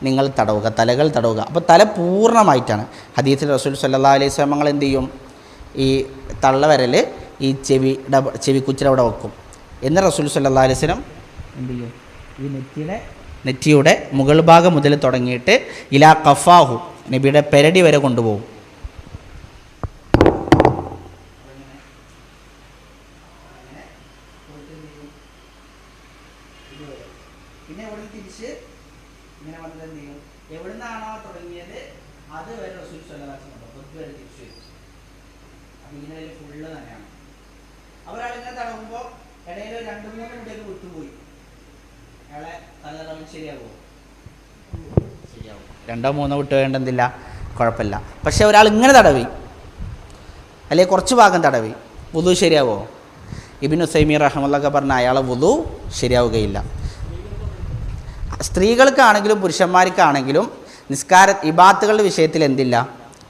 നിങ്ങൾ തടവുക, തലകൾ തടവുക. അപ്പോൾ തല പൂർണ്ണമായിട്ടാണ്. ഹദീസിൽ റസൂൽ സല്ലല്ലാഹു അലൈഹി വസല്ലം എന്ത് ചെയ്യും? ഈ തള്ളവരൽ ഈ ചെവിക്കുച്ചിയുടെ അവിടെ വെക്കും. എന്ന് റസൂൽ സല്ലല്ലാഹു അലൈഹി വസല്ലം എന്ത് ചെയ്യും? ഈ നെറ്റിയുടെ മുകൾ ഭാഗം മുതൽ തുടങ്ങിയിട്ട് ഇലാ ഖഫാഹു, നബിയുടെ പെരടി വരെ കൊണ്ടുപോകും. പിന്നെ എവിടെ തിരിച്ച് ഇങ്ങനെ വന്നത് എന്ത് ചെയ്യും? എവിടെ നിന്നാണോ തുടങ്ങിയത് അത് വരെ റസൂൽ സല്ലല്ലാഹു അലൈഹി വസല്ലം വരെ തിരിച്ചു വരും. അപ്പം ഇങ്ങനെ ഫുള്ള് തന്നെയാണ്. അവരാളിങ്ങനെ തടവുമ്പോൾ ഇടയിൽ 2-3 മുടിയൊക്കെ വിട്ടുപോയി. അയാളെ തലതടവൽ ശരിയാകുമോ? ശരിയാവും. 2-3 വിട്ട് വേണ്ടെന്നില്ല, കുഴപ്പമില്ല. പക്ഷേ ഒരാൾ ഇങ്ങനെ തടവി, അല്ലെങ്കിൽ കുറച്ച് ഭാഗം തടവി, വുളു ശരിയാവുമോ? ഇബ്നു ഉസൈമീൻ റഹിമഹുല്ലാഹ് പറഞ്ഞ അയാളെ വുളു ശരിയാവുകയില്ല. സ്ത്രീകൾക്കാണെങ്കിലും പുരുഷന്മാർക്കാണെങ്കിലും ഇബാത്തുകളുടെ വിഷയത്തിൽ എന്തില്ല,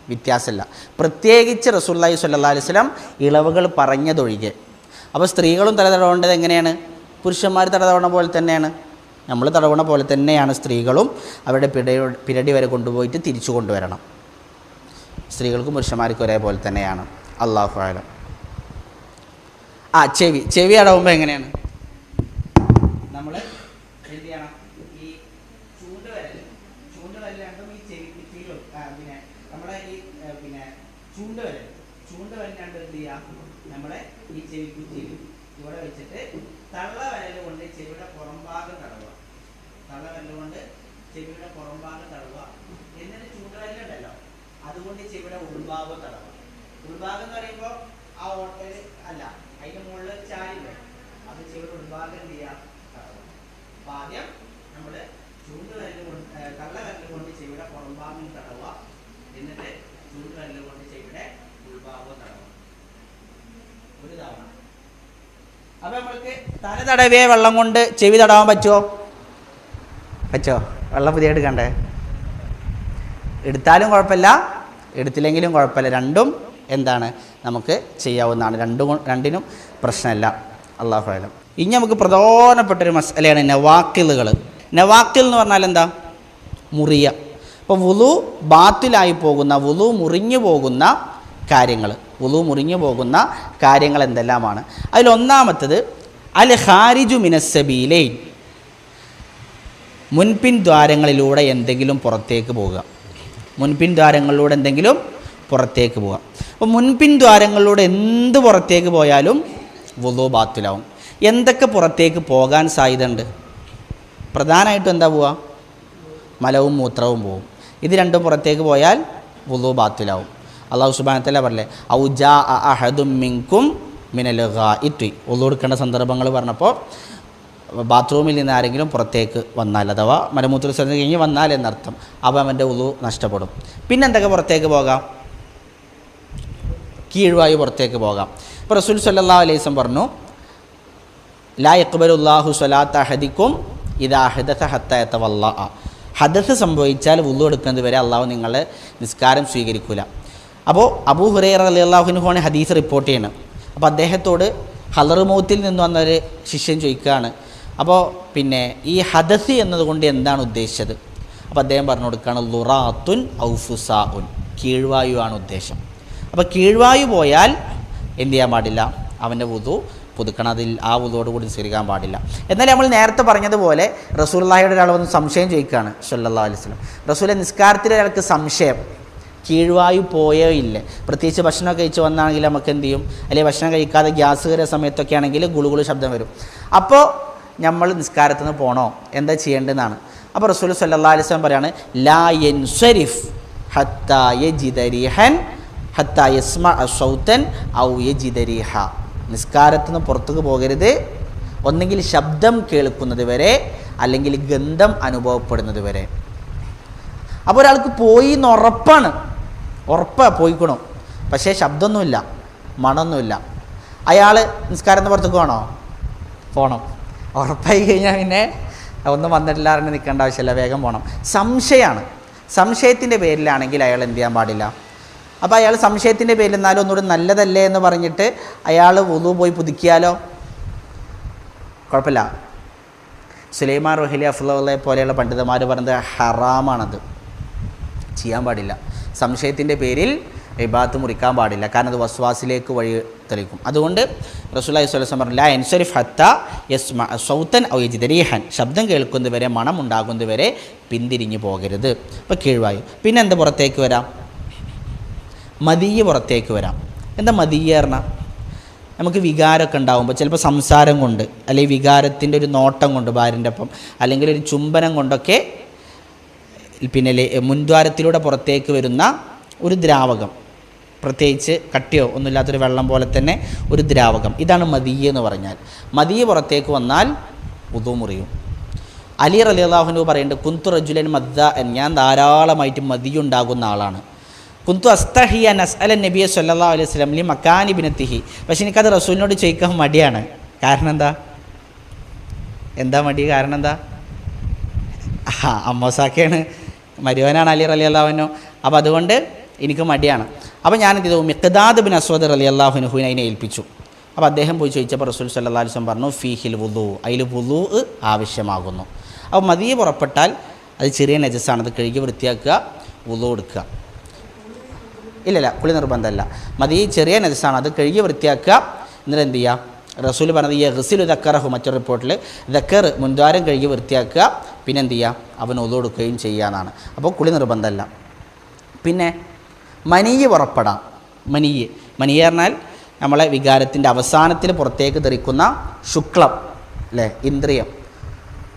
വ്യത്യാസമില്ല. പ്രത്യേകിച്ച് റസൂലുള്ളാഹി സ്വല്ലല്ലാഹു അലൈഹി വസല്ലം ഇളവുകൾ പറഞ്ഞതൊഴികെ. അപ്പോൾ സ്ത്രീകളും തല തടവേണ്ടത് എങ്ങനെയാണ്? പുരുഷന്മാർ തല തടവണ പോലെ തന്നെയാണ്. നമ്മൾ തടവണ പോലെ തന്നെയാണ് സ്ത്രീകളും അവരുടെ പിരടി വരെ കൊണ്ടുപോയിട്ട് തിരിച്ചു കൊണ്ടുവരണം. സ്ത്രീകൾക്കും പുരുഷന്മാർക്കും ഒരേപോലെ തന്നെയാണ്. അല്ലാഹു അഅലം. ചെവി അടവുമ്പോൾ എങ്ങനെയാണ്? നമ്മൾ എന്ത് ചെയ്യണം? ഈ ചൂണ്ടുവരൽ രണ്ടും ഈ ചെവിക്കുറ്റിയിലും പിന്നെ നമ്മുടെ ഈ ചൂണ്ടുവരൽ രണ്ടും എന്ത് ചെയ്യുക? നമ്മുടെ ഈ ചെവിക്കുറ്റിയിൽ ഇവിടെ വെച്ചിട്ട് തള്ളവരൽ കൊണ്ട് ചെവിയുടെ പുറംഭാഗം തടവുക. എന്നിട്ട് ചൂണ്ടുവരലുണ്ടല്ലോ അതുകൊണ്ട് ചെവിയുടെ ഉൾഭാഗം തടവുക. ഉൾഭാഗം എന്ന് പറയുമ്പോൾ ആ ഓട്ടയിൽ അല്ല, അതിൻ്റെ മുകളിൽ ചാരി വരും. അത് ചെവിയുടെ ഉൾഭാഗം എന്ത് ചെയ്യുക? തടവുക. അപ്പം ആദ്യം നമ്മൾ തള്ളവരൽ കൊണ്ട് ചെവിയുടെ പുറംഭാഗം തടവുക. എന്നിട്ട് ചൂണ്ടുവരൽ കൊണ്ട് ചെവിയുടെ ഉൾഭാഗം തടവുക. ഒരു തവണ. അപ്പം നമ്മൾക്ക് തല തടവിയ വെള്ളം കൊണ്ട് ചെവി തടവാൻ പറ്റുമോ? വെള്ളം പുതിയ എടുക്കണ്ടേ? എടുത്താലും കുഴപ്പമില്ല, എടുത്തില്ലെങ്കിലും കുഴപ്പമില്ല. രണ്ടും എന്താണ്, നമുക്ക് ചെയ്യാവുന്നതാണ്. രണ്ടിനും പ്രശ്നമില്ല. അല്ലാഹു അഅലം. ഇനി നമുക്ക് പ്രധാനപ്പെട്ടൊരു മസലയാണ് നവാക്കിലുകൾ. നവാക്കിൽ എന്ന് പറഞ്ഞാൽ എന്താ? മുറിയ. അപ്പോൾ വുളു ബാത്തിലായി പോകുന്ന, വുളു മുറിഞ്ഞു പോകുന്ന കാര്യങ്ങൾ എന്തെല്ലാമാണ്? അതിലൊന്നാമത്തത് അൽ ഖാരിജു മിനസ്സബീലൈൻ, മുൻപിൻ ദ്വാരങ്ങളിലൂടെ എന്തെങ്കിലും പുറത്തേക്ക് പോകുക. അപ്പോൾ മുൻപിൻ ദ്വാരങ്ങളിലൂടെ എന്ത് പുറത്തേക്ക് പോയാലും വുളു ബാത്തിലാവും. എന്തൊക്കെ പുറത്തേക്ക് പോകാൻ സാധ്യതയുണ്ട്? പ്രധാനമായിട്ടും എന്താ പോവുക? മലവും മൂത്രവും പോവും. ഇത് രണ്ടും പുറത്തേക്ക് പോയാൽ വുളു ബാത്തിലാവും. അല്ലാഹു സുബ്ഹാനഹു വ തആല പറഞ്ഞില്ലേ, ഔ ജാ അഹദും മിൻകും മിനൽ ഗായിത്തി, വുളു എടുക്കേണ്ട സന്ദർഭങ്ങൾ പറഞ്ഞപ്പോൾ ബാത്റൂമിൽ നിന്ന് ആരെങ്കിലും പുറത്തേക്ക് വന്നാൽ, അഥവാ മലമൂത്ര വിസർജനം കഴിഞ്ഞ് വന്നാൽ എന്നർത്ഥം, അപ്പോൾ അവൻ്റെ വുളു നഷ്ടപ്പെടും. പിന്നെ എന്തൊക്കെ പുറത്തേക്ക് പോകാം? കീഴ്വായു പുറത്തേക്ക് പോകാം. ഇപ്പോൾ റസൂൽ സല്ലല്ലാഹു അലൈഹി വസല്ലം പറഞ്ഞു, ലാ യഖ്ബലുല്ലാഹു സ്വലാത്ത അഹദിക്കും ഇദാ ഹദസ ഹത്താ യതവല്ലഅ, ഹദസ് സംഭവിച്ചാൽ വുളു എടുക്കുന്നത് വരെ അള്ളാഹു നിങ്ങളെ നിസ്കാരം സ്വീകരിക്കില്ല. അപ്പോൾ അബൂ ഹുറൈറ റളിയല്ലാഹു അൻഹുവാണ് ഹദീസ് റിപ്പോർട്ട് ചെയ്യുന്നത്. അപ്പോൾ അദ്ദേഹത്തോട് ഹളറുമൗത്തിൽ നിന്ന് വന്നൊരു ശിഷ്യൻ ചോദിക്കുകയാണ്, അപ്പോൾ പിന്നെ ഈ ഹദസ് എന്നതുകൊണ്ട് എന്താണ് ഉദ്ദേശിച്ചത്? അപ്പോൾ അദ്ദേഹം പറഞ്ഞു കൊടുക്കുകയാണ്, ലുറാത്തുൻ ഔഫുസാഉൻ, കീഴ്വായു ആണ് ഉദ്ദേശം. അപ്പോൾ കീഴ്വായു പോയാൽ എന്ത് ചെയ്യാൻ പാടില്ല? അവൻ്റെ വുളു പുതുക്കണം. അതിൽ ആ വുളുവോട് കൂടി നിസ്കരിക്കാൻ പാടില്ല. എന്നാൽ നമ്മൾ നേരത്തെ പറഞ്ഞതുപോലെ റസൂലുള്ളാഹിയുടെ ഒരാൾ വന്ന് സംശയം ചോദിക്കുകയാണ് സല്ലല്ലാഹു അലൈഹി വസല്ലം. റസൂലെ, നിസ്കാരത്തിൽ ഒരാൾക്ക് സംശയം, കീഴ്വായു പോയോ ഇല്ലേ? പ്രത്യേകിച്ച് ഭക്ഷണം കഴിച്ച് വന്നാണെങ്കിൽ നമുക്ക് എന്ത് ചെയ്യും? അല്ലെങ്കിൽ ഭക്ഷണം കഴിക്കാതെ ഗ്യാസ് കയറിയ സമയത്തൊക്കെ ആണെങ്കിൽ ഗുളുഗുളു ശബ്ദം വരും. അപ്പോൾ നമ്മൾ നിസ്കാരത്തിൽ നിന്ന് പോകണോ, എന്താ ചെയ്യേണ്ടതെന്നാണ്. അപ്പോൾ റസൂൽ സല്ലല്ലാഹു അലൈഹി വസല്ലം പറയാണ് ലാ യൻസരിഫ് ഹത്താ യജിദ റീഹൻ ഹത്താ യസ്മഅ സൗതൻ ഔ യജിദ റീഹ. നിസ്കാരത്തിൽ നിന്ന് പുറത്തേക്ക് പോകരുത്, ഒന്നെങ്കിൽ ശബ്ദം കേൾക്കുന്നത് വരെ അല്ലെങ്കിൽ ഗന്ധം അനുഭവപ്പെടുന്നത് വരെ. അപ്പോൾ ഒരാൾക്ക് പോയി എന്ന് ഉറപ്പാണ് പോയിക്കണോ, പക്ഷേ ശബ്ദമൊന്നുമില്ല, മണമൊന്നുമില്ല. അയാൾ നിസ്കാരത്തിന് പുറത്തേക്ക് പോകണം. ഉറപ്പായി കഴിഞ്ഞാൽ പിന്നെ ഒന്നും വന്നിട്ടില്ല എന്ന് നിൽക്കേണ്ട ആവശ്യമില്ല, വേഗം പോകണം. സംശയത്തിൻ്റെ പേരിലാണെങ്കിൽ അയാൾ എന്ത് ചെയ്യാൻ പാടില്ല. അപ്പോൾ അയാൾ സംശയത്തിൻ്റെ പേരിൽ എന്നാലും ഒന്നുകൂടി നല്ലതല്ലേ എന്ന് പറഞ്ഞിട്ട് അയാൾ വുളു പോയി പുതുക്കിയാലോ കുഴപ്പമില്ല. സുലൈമാൻ റഹ്ലി അഫ്ളെ പോലെയുള്ള പണ്ഡിതന്മാർ പറയുന്നത് ഹറാമാണത്, ചെയ്യാൻ പാടില്ല. സംശയത്തിൻ്റെ പേരിൽ ഇബാദത്ത് മുറിക്കാൻ പാടില്ല, കാരണം അത് വസ്വാസിലേക്ക് വഴി തെളിക്കും. അതുകൊണ്ട് റസൂലുള്ളാഹി സ്വല്ലല്ലാഹു അലൈഹി വസല്ലം പറഞ്ഞു ലാ യൻസരിഫ് ഹത്താ യസ്മഅ സൗതൻ ഔ യജിദ റീഹൻ. ശബ്ദം കേൾക്കുന്നതുവരെ, മണം ഉണ്ടാകുന്നതുവരെ പിന്തിരിഞ്ഞു പോകരുത്. അപ്പോൾ കീഴ്വായു. പിന്നെ എന്താ പുറത്തേക്ക് വരാം? മദിയ് പുറത്തേക്ക് വരാം. എന്താ മദിയ് പറഞ്ഞാൽ? നമുക്ക് വികാരമൊക്കെ ഉണ്ടാകുമ്പോൾ ചിലപ്പോൾ സംസാരം കൊണ്ട് അല്ലെങ്കിൽ വികാരത്തിൻ്റെ ഒരു നോട്ടം കൊണ്ട് ഭാര്യൻ്റെ ഒപ്പം അല്ലെങ്കിൽ ഒരു ചുംബനം കൊണ്ടൊക്കെ പിന്നെ മുൻദ്വാരത്തിലൂടെ പുറത്തേക്ക് വരുന്ന ഒരു ദ്രാവകം, പ്രത്യേകിച്ച് കട്ടിയോ ഒന്നുമില്ലാത്തൊരു വെള്ളം പോലെ തന്നെ ഒരു ദ്രാവകം, ഇതാണ് മദിയ് എന്ന് പറഞ്ഞാൽ. മദിയ് പുറത്തേക്ക് വന്നാൽ വുദു മുറിയും. അലി റളിയല്ലാഹു അൻഹു പറയുന്നുണ്ട് കുന്തു റജുലൻ മദ്ദാഅൻ, ഞാൻ ധാരാളമായിട്ട് മദിയ് ഉണ്ടാകുന്ന ആളാണ്. കുന്തു അസ്തഹി അൻ അസ്അല നബിയ സല്ലല്ലാഹു അലൈഹി വസല്ലം ലി മക്കാനി ബിനത്തിഹി. പക്ഷെ എനിക്കത് റസൂലിനോട് ചോദിക്കാൻ മടിയാണ്. കാരണം എന്താ മടി? കാരണം എന്താ? അമ്മോസാക്കയാണ്, മരുവനാണ് അലി റളിയല്ലാഹു അൻഹു. അപ്പോൾ അതുകൊണ്ട് എനിക്ക് മടിയാണ്. അപ്പോൾ ഞാനെന്ത് ചെയ്തു? മിഖ്ദാദ് ബിൻ അസ്വദ് റളിയല്ലാഹു അൻഹുവിനെ അതിനെ ഏൽപ്പിച്ചു. അപ്പോൾ അദ്ദേഹം പോയി ചോദിച്ചപ്പോൾ റസൂൽ സല്ലല്ലാഹു അലൈഹി വസല്ലം പറഞ്ഞു ഫീഹിൽ വുദു, അതിൽ വുദു ആവശ്യമാകുന്നു. അപ്പോൾ മദിയ് പുറപ്പെട്ടാൽ അത് ചെറിയ നജസാണ്, അത് കഴുകി വൃത്തിയാക്കുക, വുദു എടുക്കുക. ഇല്ല, കുളി നിർബന്ധമല്ല. മദിയ് ചെറിയ നജസാണ്, അത് കഴുകി വൃത്തിയാക്കുക. എന്നിട്ട് എന്ത് ചെയ്യുക? റസൂൽ പറഞ്ഞത് യഗ്സിലു ദക്കറഹു, മറ്റൊരു റിപ്പോർട്ടിൽ ദക്കർ മുൻദ്വാരം കഴുകി വൃത്തിയാക്കുക, പിന്നെ എന്ത് ചെയ്യുക? അവൻ വുദു എടുക്കുകയും ചെയ്യാന്നാണ്. അപ്പോൾ കുളി നിർബന്ധമല്ല. പിന്നെ മനിയ് പുറപ്പെടാം. മനിയ് പറഞ്ഞാൽ നമ്മളെ വികാരത്തിൻ്റെ അവസാനത്തിൽ പുറത്തേക്ക് തെറിക്കുന്ന ശുക്ലം അല്ലേ, ഇന്ദ്രിയം.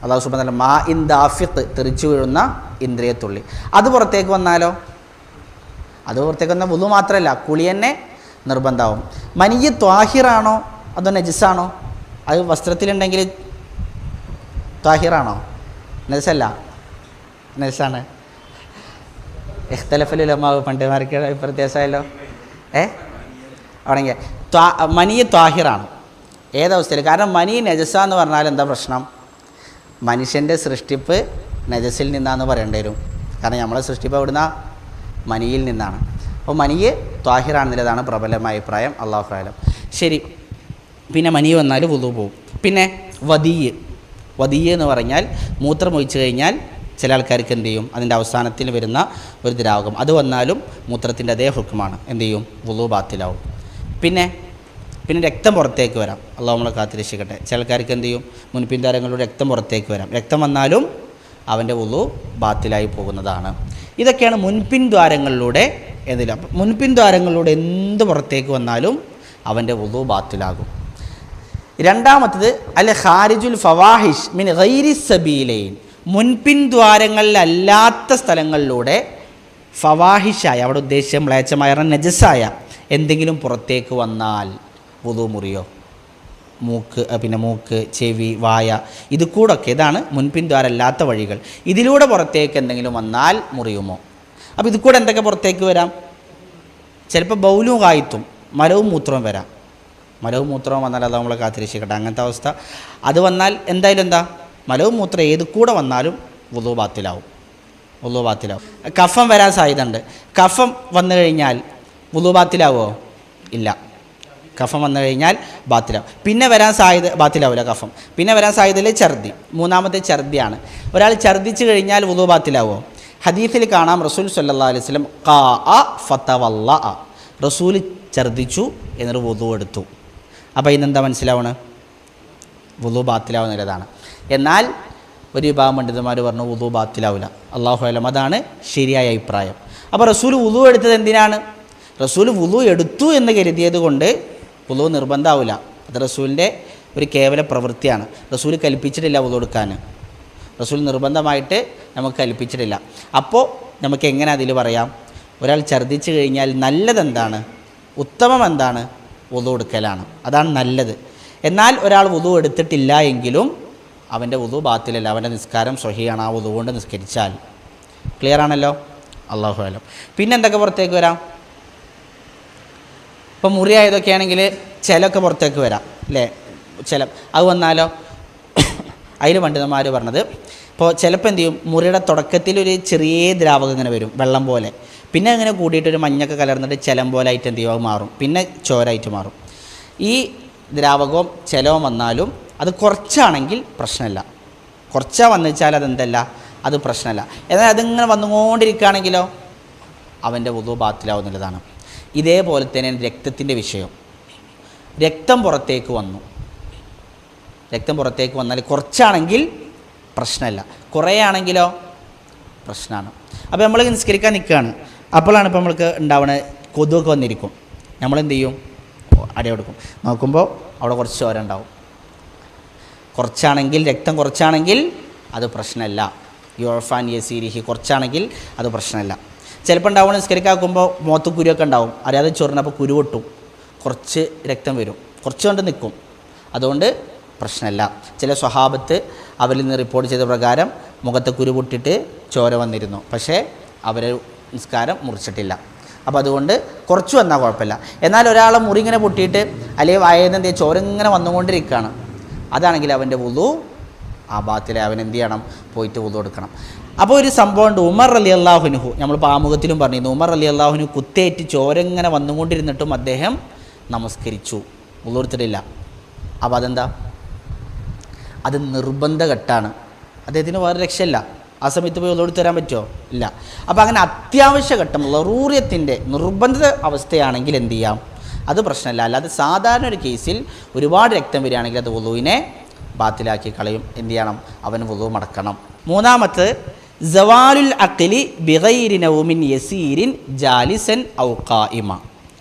അല്ലാഹു സുബ്ഹാനഹു വ തആല മാ ഇൻ ദാഫിഖ്, തെറിച്ചു വീഴുന്ന ഇന്ദ്രിയത്തുള്ളി, അത് പുറത്തേക്ക് വന്നാലോ? അത് പുറത്തേക്ക് വന്നാൽ വുളു മാത്രമല്ല കുളി തന്നെ നിർബന്ധമാവും. മനിയ് ത്വാഹിറാണോ അതോ നജസാണോ? അത് വസ്ത്രത്തിലുണ്ടെങ്കിൽ ത്വാഹിറാണോ? നജസല്ല, നജസാണ്. ഇഖ്തലഫൽ ഉലമാ, പണ്ഡിതന്മാർക്ക് വ്യത്യാസമായല്ലോ. ആണെങ്കിൽ മനിയ് ത്വാഹിറാണ് ഏതവസ്ഥയിൽ? കാരണം മനി നജസ എന്ന് പറഞ്ഞാൽ എന്താ പ്രശ്നം? മനുഷ്യൻ്റെ സൃഷ്ടിപ്പ് നജസിൽ നിന്നാന്ന് പറയേണ്ടി വരും. കാരണം നമ്മളെ സൃഷ്ടിപ്പ് എവിടുന്ന? മനിയിൽ നിന്നാണ്. അപ്പോൾ മനിയ് ത്വാഹിറാണെന്നുള്ളതാണ് പ്രബലമായ അഭിപ്രായം. അല്ലാഹു അഅലം. ശരി, പിന്നെ മനി വന്നാൽ വുളു പോകും. പിന്നെ വദിയ് എന്ന് പറഞ്ഞാൽ മൂത്രം ഒഴിച്ചു കഴിഞ്ഞാൽ ചില ആൾക്കാർക്ക് എന്ത് ചെയ്യും? അതിൻ്റെ അവസാനത്തിൽ വരുന്ന ഒരു ദ്രാവകം, അത് വന്നാലും മൂത്രത്തിൻ്റെ അതേ ഹുക്മാണ്, എന്ത് ചെയ്യും? വുളു ബാത്തിലാവും. പിന്നെ രക്തം പുറത്തേക്ക് വരാം. അല്ലാഹു നമ്മളെ കാത്തിരക്ഷിക്കട്ടെ. ചില ആൾക്കാർക്ക് എന്ത് ചെയ്യും? മുൻപിൻദ്വാരങ്ങളിലൂടെ രക്തം പുറത്തേക്ക് വരാം. രക്തം വന്നാലും അവൻ്റെ വുളു ബാത്തിലായി പോകുന്നതാണ്. ഇതൊക്കെയാണ് മുൻപിൻദ്വാരങ്ങളിലൂടെ എന്തില്ല. മുൻപിൻദ്വാരങ്ങളിലൂടെ എന്ത് പുറത്തേക്ക് വന്നാലും അവൻ്റെ വുളു ബാത്തിലാകും. രണ്ടാമത്തത് അൽ ഖാരിജുൽ ഫവാഹിഷ് മിൻ ഗൈരി സബീലൈൻ, മുൻപിൻദ്വാരങ്ങളിലല്ലാത്ത സ്ഥലങ്ങളിലൂടെ ഫവാഹിഷായ, അവിടെ ഉദ്ദേശം മ്ലേച്ഛമായ നജസായ എന്തെങ്കിലും പുറത്തേക്ക് വന്നാൽ വുളു മുറിയോ? മൂക്ക്, ചെവി, വായ, ഇത് കൂടൊക്കെ, ഇതാണ് മുൻപിൻദ്വാരമല്ലാത്ത വഴികൾ. ഇതിലൂടെ പുറത്തേക്ക് എന്തെങ്കിലും വന്നാൽ മുറിയുമോ? അപ്പോൾ ഇത് കൂടെ എന്തൊക്കെ പുറത്തേക്ക് വരാം? ചിലപ്പോൾ ബൗലും കായത്തും മലവും മൂത്രവും വരാം. മലവും മൂത്രവും വന്നാൽ അത് നമ്മളെ കാത്തിരക്ഷിക്കട്ടെ. അങ്ങനത്തെ അവസ്ഥ അത് വന്നാൽ എന്തായാലും മലവും മൂത്രം ഏത് കൂടെ വന്നാലും വുളു ബാത്തിലാവും. കഫം വരാൻ സാധ്യതയുണ്ട്. കഫം വന്നു കഴിഞ്ഞാൽ വുളു ബാത്തിലാവോ? ഇല്ല. കഫം വന്നു കഴിഞ്ഞാൽ ബാത്തിലാവും. പിന്നെ വരാൻ സാധ്യത ബാത്തിലാവില്ല കഫം. പിന്നെ വരാൻ സാധ്യതയിൽ ഛർദി. മൂന്നാമത്തെ ഛർദിയാണ്. ഒരാൾ ഛർദിച്ചു കഴിഞ്ഞാൽ വുളു ബാത്തിലാവോ? ഹദീസിൽ കാണാം റസൂൽ സല്ലല്ലാഹു അലൈഹി വസല്ലം ഖാഅ ഫതവല്ലഅ, റസൂൽ ഛർദിച്ചു എന്നിട്ട് വുളു എടുത്തു. അപ്പോൾ ഇന്നെന്താ മനസ്സിലാവണം? വുളു ബാത്തിലാവുന്നതാണ്. എന്നാൽ ഒരു വിഭാഗം പണ്ഡിതന്മാർ പറഞ്ഞു വുളു ബാത്തിലാവില്ല. അല്ലാഹു അലം, അതാണ് ശരിയായ അഭിപ്രായം. അപ്പോൾ റസൂൽ വുളു എടുത്തത് എന്തിനാണ്? റസൂൽ വുളു എടുത്തു എന്ന് കരുതിയത് കൊണ്ട് വുളു നിർബന്ധമാവില്ല. അത് റസൂലിൻ്റെ ഒരു കേവല പ്രവൃത്തിയാണ്. റസൂൽ കൽപ്പിച്ചിട്ടില്ല വുളു എടുക്കാൻ. റസൂൽ നിർബന്ധമായിട്ട് നമുക്ക് കൽപ്പിച്ചിട്ടില്ല. അപ്പോൾ നമുക്ക് എങ്ങനെ അതിൽ പറയാം? ഒരാൾ ഛർദ്ദിച്ച് കഴിഞ്ഞാൽ നല്ലതെന്താണ്, ഉത്തമം എന്താണ്? വുളു എടുക്കലാണ്, അതാണ് നല്ലത്. എന്നാൽ ഒരാൾ വുളു എടുത്തിട്ടില്ല എങ്കിലും അവൻ്റെ വുളു ബാത്തിലല്ല, അവൻ്റെ നിസ്കാരം സ്വഹിയാണ്, ആ വുളു കൊണ്ട് നിസ്കരിച്ചാൽ. ക്ലിയർ ആണല്ലോ? അല്ലാഹു അലം. പിന്നെ എന്തൊക്കെ പുറത്തേക്ക് വരാം? ഇപ്പം മുറിയായതൊക്കെ ആണെങ്കിൽ ചിലൊക്കെ പുറത്തേക്ക് വരാം അല്ലേ? ചില അത് വന്നാലോ? അതിൽ പണ്ഡിതന്മാർ പറഞ്ഞത്, ഇപ്പോൾ ചിലപ്പോൾ എന്ത് ചെയ്യും, മുറിയുടെ തുടക്കത്തിലൊരു ചെറിയ ദ്രാവകം ഇങ്ങനെ വരും, വെള്ളം പോലെ. പിന്നെ അങ്ങനെ കൂടിയിട്ടൊരു മഞ്ഞൊക്കെ കലർന്നിട്ട് ചിലം പോലെ ആയിട്ട് എന്ത് ചെയ്യും, അത് മാറും, പിന്നെ ചോരായിട്ട് മാറും. ഈ ദ്രാവകവും ചിലവും വന്നാലും അത് കുറച്ചാണെങ്കിൽ പ്രശ്നമില്ല. കുറച്ചാ വന്നു വെച്ചാൽ അതെന്തല്ല, അത് പ്രശ്നമല്ല. എന്നാൽ അതിങ്ങനെ വന്നുകൊണ്ടിരിക്കുകയാണെങ്കിലോ അവൻ്റെ വുളു ബാത്തിലാവുന്നുള്ളതാണ്. ഇതേപോലെ തന്നെ രക്തത്തിൻ്റെ വിഷയം. രക്തം പുറത്തേക്ക് വന്നു, രക്തം പുറത്തേക്ക് വന്നാൽ കുറച്ചാണെങ്കിൽ പ്രശ്നമല്ല, കുറേ ആണെങ്കിലോ പ്രശ്നമാണ്. അപ്പോൾ നമ്മൾ നിസ്കരിക്കാൻ നിൽക്കുകയാണ്, അപ്പോഴാണ് ഇപ്പോൾ നമ്മൾക്ക് ഉണ്ടാവുന്ന കൊതുകൊക്കെ വന്നിരിക്കും. നമ്മളെന്ത് ചെയ്യും? അടി കൊടുക്കും. നോക്കുമ്പോൾ അവിടെ കുറച്ച് ചോര ഉണ്ടാവും. കുറച്ചാണെങ്കിൽ, രക്തം കുറച്ചാണെങ്കിൽ അത് പ്രശ്നമല്ല. യുർഫാൻ യസീരിഹി, കുറച്ചാണെങ്കിൽ അത് പ്രശ്നമല്ല. ചിലപ്പോൾ ഉണ്ടാവുന്ന നിസ്കരിക്കാക്കുമ്പോൾ മുഖത്ത് കുരുവൊക്കെ ഉണ്ടാവും, അറിയാതെ ചൊറിഞ്ഞപ്പോൾ കുരു പൊട്ടും, കുറച്ച് രക്തം വരും, കുറച്ച് കൊണ്ട് നിൽക്കും, അതുകൊണ്ട് പ്രശ്നമല്ല. ചില സ്വഹാബത്ത് അവരിൽ നിന്ന് റിപ്പോർട്ട് ചെയ്ത പ്രകാരം മുഖത്ത് കുരു പൊട്ടിയിട്ട് ചോര വന്നിരുന്നു, പക്ഷേ അവർ നിസ്കാരം മുറിച്ചിട്ടില്ല. അപ്പോൾ അതുകൊണ്ട് കുറച്ച് വന്നാൽ കുഴപ്പമില്ല. എന്നാൽ ഒരാളെ മുറി ഇങ്ങനെ പൊട്ടിയിട്ട് അല്ലെങ്കിൽ വായനെന്ത് ചോര ഇങ്ങനെ വന്നുകൊണ്ടിരിക്കുകയാണ്, അതാണെങ്കിൽ അവൻ്റെ വുളു ആ ബാത്തിലെ അവൻ എന്ത് ചെയ്യണം? പോയിട്ട് വുളു എടുക്കണം. അപ്പോൾ ഒരു സംഭവമുണ്ട്, ഉമർ റളിയല്ലാഹു അൻഹു, നമ്മൾ പാമുഖത്തിലും പറഞ്ഞിരുന്നു, ഉമർ റളിയല്ലാഹു അൻഹു കുത്തേറ്റ് ചോര ഇങ്ങനെ വന്നുകൊണ്ടിരുന്നിട്ടും അദ്ദേഹം നമസ്കരിച്ചു, വുളു എടുത്തിട്ടില്ല. അപ്പോൾ അതെന്താ? അത് നിർബന്ധഘട്ടാണ്, അദ്ദേഹത്തിന് വേറെ രക്ഷയില്ല. ആ സമയത്ത് പോയി വുളു എടുത്ത് തരാൻ പറ്റുമോ? ഇല്ല. അപ്പോൾ അങ്ങനെ അത്യാവശ്യ ഘട്ടം, ലറൂറിയത്തിൻ്റെ നിർബന്ധിത അവസ്ഥയാണെങ്കിൽ എന്ത് ചെയ്യാം? അത് പ്രശ്നമല്ല. അല്ലാതെ സാധാരണ ഒരു കേസിൽ ഒരുപാട് രക്തം വരികയാണെങ്കിൽ അത് വുളുവിനെ ബാത്തിലാക്കി കളയും. എന്ത് ചെയ്യണം? അവന് വുളു മടക്കണം. മൂന്നാമത്തെ സവാലുൽ അഖ്ലി ബിഗൈരി നൗമിൻ യസീരിൻ ജാലിസൻ ഔ ഖായിമ.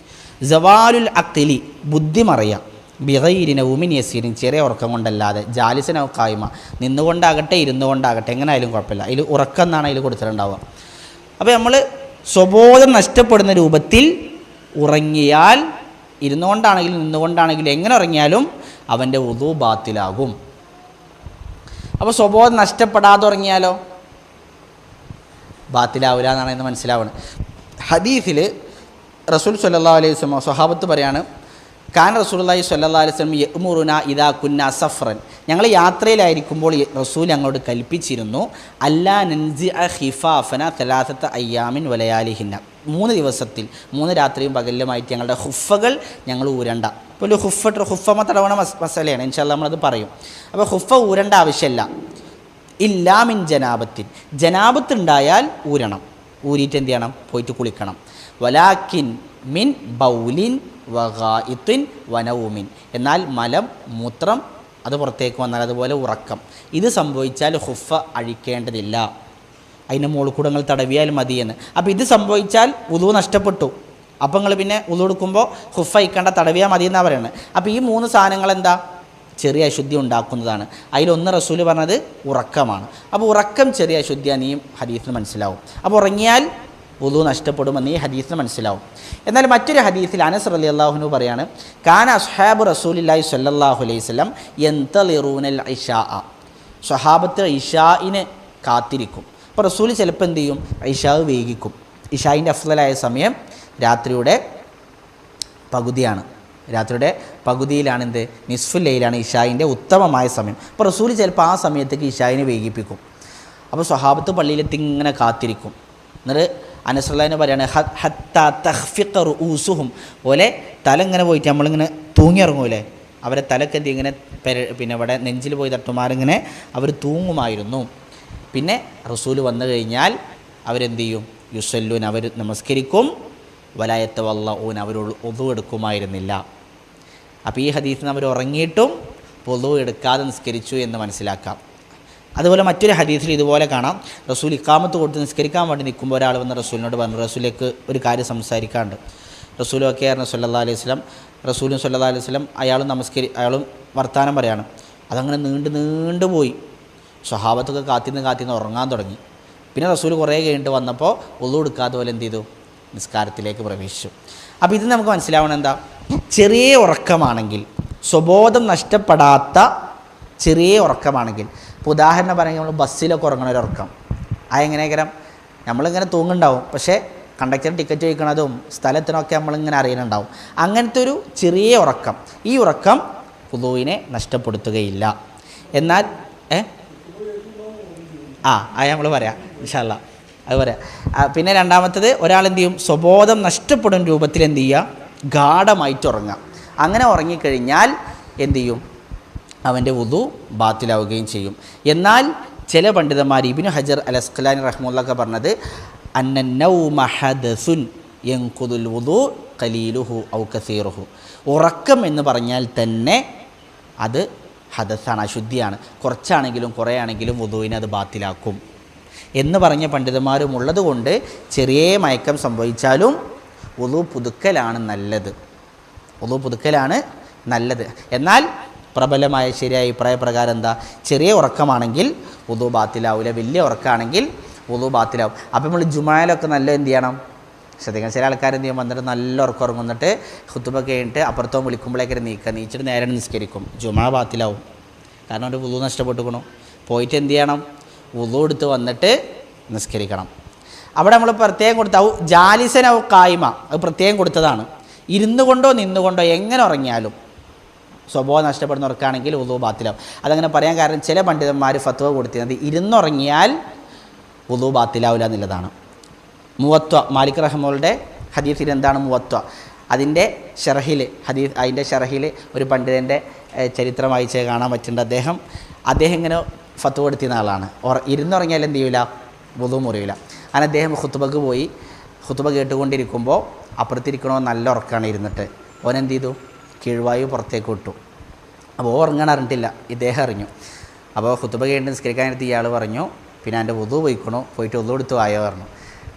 സവാലുൽ അഖ്ലി, ബുദ്ധി മറയാം, ബിഗൈരി നൗമിൻ യസീരിൻ, ചെറിയ ഉറക്കം കൊണ്ടല്ലാതെ, ജാലിസൻ ഔ ഖായിമ, നിന്നുകൊണ്ടാകട്ടെ ഇരുന്നുകൊണ്ടാകട്ടെ, എങ്ങനെയായാലും കുഴപ്പമില്ല. അതിൽ ഉറക്കം എന്നാണ് അതിൽ കൊടുത്തിട്ടുണ്ടാവുക. അപ്പോൾ നമ്മൾ സ്വബോധം നഷ്ടപ്പെടുന്ന രൂപത്തിൽ ഉറങ്ങിയാൽ, ഇരുന്നുകൊണ്ടാണെങ്കിലും നിന്നുകൊണ്ടാണെങ്കിലും എങ്ങനെ ഉറങ്ങിയാലും അവൻ്റെ വുളു ബാത്തിലാകും. അപ്പോൾ സ്വബോധം നഷ്ടപ്പെടാതെ ഉറങ്ങിയാലോ ബാത്തിലാവില്ല എന്നാണ് ഇന്ന് മനസ്സിലാവുന്നത്. ഹദീസിൽ റസൂൽ സ്വല്ലല്ലാഹു അലൈഹി വസല്ലം സ്വഹാബത്ത് പറയാണ്, കാൻ റസൂലുള്ളാഹി സ്വല്ലല്ലാഹു അലൈഹി വസല്ലം യഅ്മുറുനാ ഇദാ കുന്നാ സഫറൻ, ഞങ്ങൾ യാത്രയിലായിരിക്കുമ്പോൾ റസൂൽ ഞങ്ങളോട് കൽപ്പിച്ചിരുന്നു, അല്ലാ നൻസിഅ ഖിഫാഫന തലാസത അയ്യാമിൻ വലയാലിഹിന്ന, 3 ദിവസത്തിൽ 3 രാത്രിയും പകലുമായിട്ട് ഞങ്ങളുടെ ഹുഫകൾ ഞങ്ങൾ ഊരണ്ട. ഇപ്പോൾ ഹുഫമ തടവണ മസലയാണ്, ഇൻഷാ അല്ലാഹ് നമ്മളത് പറയും. അപ്പോൾ ഹുഫ ഊരേണ്ട ആവശ്യമില്ല. ഇല്ലാ മിൻ ജനാബത്തിൻ, ജനാബത്ത് ഉണ്ടായാൽ ഊരണം, ഊരിയിട്ട് എന്ത് ചെയ്യണം? പോയിട്ട് കുളിക്കണം. വലാക്കിൻ മിൻ ബൗലിൻ വഗായിത്തിൻ വനൗമിൻ, എന്നാൽ മലം മൂത്രം അത് പുറത്തേക്ക് വന്നാൽ, അതുപോലെ ഉറക്കം, ഇത് സംഭവിച്ചാൽ ഹുഫ അഴിക്കേണ്ടതില്ല, അതിൻ്റെ മുകളിൽ കൂടെ നിങ്ങൾ തടവിയാൽ മതിയെന്ന്. അപ്പോൾ ഇത് സംഭവിച്ചാൽ വുളു നഷ്ടപ്പെട്ടു. അപ്പോൾ നിങ്ങൾ പിന്നെ വുളു എടുക്കുമ്പോൾ ഹുഫ അഴിക്കേണ്ട, തടവിയാൽ മതി എന്നാണ് പറയുന്നത്. അപ്പോൾ ഈ 3 സാധനങ്ങൾ എന്താ? ചെറിയ അശുദ്ധി ഉണ്ടാക്കുന്നതാണ്. അതിലൊന്ന് റസൂല് പറഞ്ഞത് ഉറക്കമാണ്. അപ്പോൾ ഉറക്കം ചെറിയ അശുദ്ധിയാണ്, ഈ ഹദീസിന് മനസ്സിലാവും. അപ്പോൾ ഉറങ്ങിയാൽ വുളു നഷ്ടപ്പെടുമെന്ന് ഈ ഹദീസിന് മനസ്സിലാവും. എന്നാൽ മറ്റൊരു ഹദീസിൽ അനസ് റളിയല്ലാഹു അൻഹു പറയാണ്, കാന അസ്ഹാബു റസൂലില്ലാഹി സ്വല്ലല്ലാഹു അലൈഹി വസല്ലം യന്തളിറൂനൽ ഇശാ, സ്വഹാബത്ത് ഇശാഇനെ കാത്തിരിക്കും. അപ്പോൾ റസൂൽ ചിലപ്പോൾ എന്ത് ചെയ്യും? ഇശാ വൈകിക്കും. ഇശായിൻ്റെ അഫ്ളലായ സമയം രാത്രിയുടെ പകുതിയാണ്, രാത്രിയുടെ പകുതിയിലാണ് എന്ത്? നിസ്ഫുൽ ലൈലാണ് ഇശായിൻ്റെ ഉത്തമമായ സമയം. അപ്പോൾ റസൂൽ ചിലപ്പോൾ ആ സമയത്തേക്ക് ഇശായിനെ വൈകിപ്പിക്കും. അപ്പോൾ സ്വഹാബത്ത് പള്ളിയിലെത്തി ഇങ്ങനെ കാത്തിരിക്കും. എന്നിട്ട് അനസ് റളിയല്ലാഹു പറയാണ്, ഹത്താ തഖ്ഫിഖ റൂസുഹും, ഓലെ തല ഇങ്ങനെ പോയിട്ട് നമ്മളിങ്ങനെ തൂങ്ങിയിറങ്ങൂലേ, അവരെ തലക്ക് എന്ത് ഇങ്ങനെ പിന്നെ ഇവിടെ നെഞ്ചിൽ പോയി തട്ടുമാറിങ്ങനെ അവർ തൂങ്ങുമായിരുന്നു. പിന്നെ റസൂൽ വന്നു കഴിഞ്ഞാൽ അവരെന്ത് ചെയ്യും? യുസല്ലൂൻ, അവർ നമസ്കരിക്കും. വലായത്ത് വല്ലഊൻ, അവർ ഉളു എടുക്കുമായിരുന്നില്ല. അപ്പോൾ ഈ ഹദീസിന് അവർ ഉറങ്ങിയിട്ടും ഉളു എടുക്കാതെ നിസ്കരിച്ചു എന്ന് മനസ്സിലാക്കാം. അതുപോലെ മറ്റൊരു ഹദീസിൽ ഇതുപോലെ കാണാം, റസൂൽ ഇഖാമത്ത് കൊടുത്ത് നിസ്കരിക്കാൻ വേണ്ടി നിൽക്കുമ്പോൾ ഒരാൾ വന്ന് റസൂലിനോട് പറഞ്ഞു, റസൂലേക്ക് ഒരു കാര്യം സംസാരിക്കാണ്ട്. റസൂലൊക്കെ ആയിരുന്നു സല്ലല്ലാഹു അലൈഹി വസല്ലം, റസൂലും സല്ലല്ലാഹു അലൈഹി വസല്ലം അയാളും വർത്തമാനം പറയാണ്. അതങ്ങനെ നീണ്ടു പോയി. സ്വഹാബത്തൊക്കെ കാത്തിന്ന് ഉറങ്ങാൻ തുടങ്ങി. പിന്നെ റസൂൽ കുറേ കഴിഞ്ഞിട്ട് വന്നപ്പോൾ വുളു എടുക്കാതെ പോലെ എന്ത് ചെയ്തു, നിസ്കാരത്തിലേക്ക് പ്രവേശിച്ചു. അപ്പോൾ ഇത് നമുക്ക് മനസ്സിലാവണം എന്താ, ചെറിയ ഉറക്കമാണെങ്കിൽ, സ്വബോധം നഷ്ടപ്പെടാത്ത ചെറിയ ഉറക്കമാണെങ്കിൽ, ഇപ്പോൾ ഉദാഹരണം പറയുമ്പോൾ നമ്മൾ ബസ്സിലൊക്കെ ഉറങ്ങണ ഒരു ഉറക്കം, അതെങ്ങനെയാകരം നമ്മളിങ്ങനെ തൂങ്ങുണ്ടാവും, പക്ഷേ കണ്ടക്ടർ ടിക്കറ്റ് ചോദിക്കണതും സ്ഥലത്തിനൊക്കെ നമ്മളിങ്ങനെ അറിയുന്നുണ്ടാവും. അങ്ങനത്തെ ഒരു ചെറിയ ഉറക്കം, ഈ ഉറക്കം വുളുവിനെ നഷ്ടപ്പെടുത്തുകയില്ല. എന്നാൽ അത് നമ്മൾ പറയാം ഇൻഷാ അല്ലാ, അത് പറയാം. പിന്നെ രണ്ടാമത്തത്, ഒരാളെന്ത് ചെയ്യും, സ്വബോധം നഷ്ടപ്പെടുന്ന രൂപത്തിൽ എന്ത് ചെയ്യുക, ഗാഢമായിട്ട് ഉറങ്ങുക. അങ്ങനെ ഉറങ്ങിക്കഴിഞ്ഞാൽ എന്തു ചെയ്യും, അവൻ്റെ വുളു ബാത്തിലാവുകയും ചെയ്യും. എന്നാൽ ചില പണ്ഡിതന്മാർ, ഇബ്നു ഹജർ അൽ അസ്ഖലാനി റഹ്മത്തുള്ളാഹി പറഞ്ഞത്, അന്നന്നൗമ ഹദസുൻ യൻഖുദുൽ വുളു ഖലീലുഹു ഔ കസീറുഹു, ഉറക്കം എന്ന് പറഞ്ഞാൽ തന്നെ അത് ഹദസാണ്, അശുദ്ധിയാണ്. കുറച്ചാണെങ്കിലും കുറേ ആണെങ്കിലും വുളുവിനെ അത് ബാത്തിലാക്കും എന്ന് പറഞ്ഞ പണ്ഡിതന്മാരും ഉള്ളതുകൊണ്ട് ചെറിയ മയക്കം സംഭവിച്ചാലും വുളു പുതുക്കലാണ് നല്ലത്, വുളു പുതുക്കലാണ് നല്ലത്. എന്നാൽ പ്രബലമായ ശരിയായ അഭിപ്രായപ്രകാരം എന്താ, ചെറിയ ഉറക്കമാണെങ്കിൽ വുളു ബാത്തിലാവില്ല, വലിയ ഉറക്കമാണെങ്കിൽ വുളു ബാത്തിലാവും. അപ്പോൾ നമ്മൾ ജുമായിലൊക്കെ നല്ല എന്ത് ചെയ്യണം, ശ്രദ്ധിക്കണം. ചില ആൾക്കാർ എന്ത് ചെയ്യും, വന്നിട്ട് നല്ല ഉറക്കം ഉറങ്ങുന്നിട്ട് ഖുതുബ കഴിഞ്ഞിട്ട് അപ്പുറത്തോ വിളിക്കുമ്പോഴേക്കും നീച്ചിട്ട് നേരെ നിസ്കരിക്കും, ജുമാ ബാത്തിലാവും. കാരണം ഒരു വുളു നഷ്ടപ്പെട്ടുക്കണു. പോയിട്ട് എന്ത് ചെയ്യണം, വുളു എടുത്ത് വന്നിട്ട് നിസ്കരിക്കണം. അവിടെ നമ്മൾ പ്രത്യേകം കൊടുത്ത ജാലിസനൗ കായ്മ, അത് പ്രത്യേകം കൊടുത്തതാണ്. ഇരുന്നു കൊണ്ടോ നിന്നുകൊണ്ടോ എങ്ങനെ ഉറങ്ങിയാലും സ്വഭാവം നഷ്ടപ്പെടുന്ന ഉറക്കാണെങ്കിൽ വുളു ബാത്തിലാവും. അതങ്ങനെ പറയാൻ കാരണം ചില പണ്ഡിതന്മാർ ഫത്വ കൊടുത്തിരുന്നത് ഇരുന്നുറങ്ങിയാൽ വുളു ബാത്തിലാവില്ല എന്നുള്ളതാണ്. മുവത്വ മാലിക് റഹ്മത്തുള്ളാഹിയുടെ ഹദീസിൽ എന്താണ് മുവത്വ, അതിൻ്റെ ഷറഹിൽ ഒരു പണ്ഡിതൻ്റെ ചരിത്രം വായിച്ച് കാണാൻ പറ്റുന്നുണ്ട്. അദ്ദേഹം ഇങ്ങനെ ഫത്വ കൊടുത്തിരുന്ന ആളാണ്. ഇരുന്നുറങ്ങിയാൽ എന്ത് ചെയ്യില്ല, വുളു മുറിയില്ല. അങ്ങനെ അദ്ദേഹം ഖുതുബക്ക് പോയി. ഖുതുബ കേട്ടുകൊണ്ടിരിക്കുമ്പോൾ അപ്പുറത്തിരിക്കണോ നല്ല ഉറക്കമാണ് ഇരുന്നിട്ട്, ഓനെന്ത് ചെയ്തു, കീഴ്വായു പുറത്തേക്ക് വിട്ടു. അപ്പോൾ ഉറങ്ങാൻ അറിഞ്ഞിട്ടില്ല, ഇദ്ദേഹം അറിഞ്ഞു. അപ്പോൾ ഖുതുബ കേട്ട് നിസ്കരിക്കാനെടുത്ത് ഇയാൾ പറഞ്ഞു, പിന്നെ എൻ്റെ വുളു പോയിക്കണോ, പോയിട്ട് വുളു എടുത്ത് വായോ പറഞ്ഞു.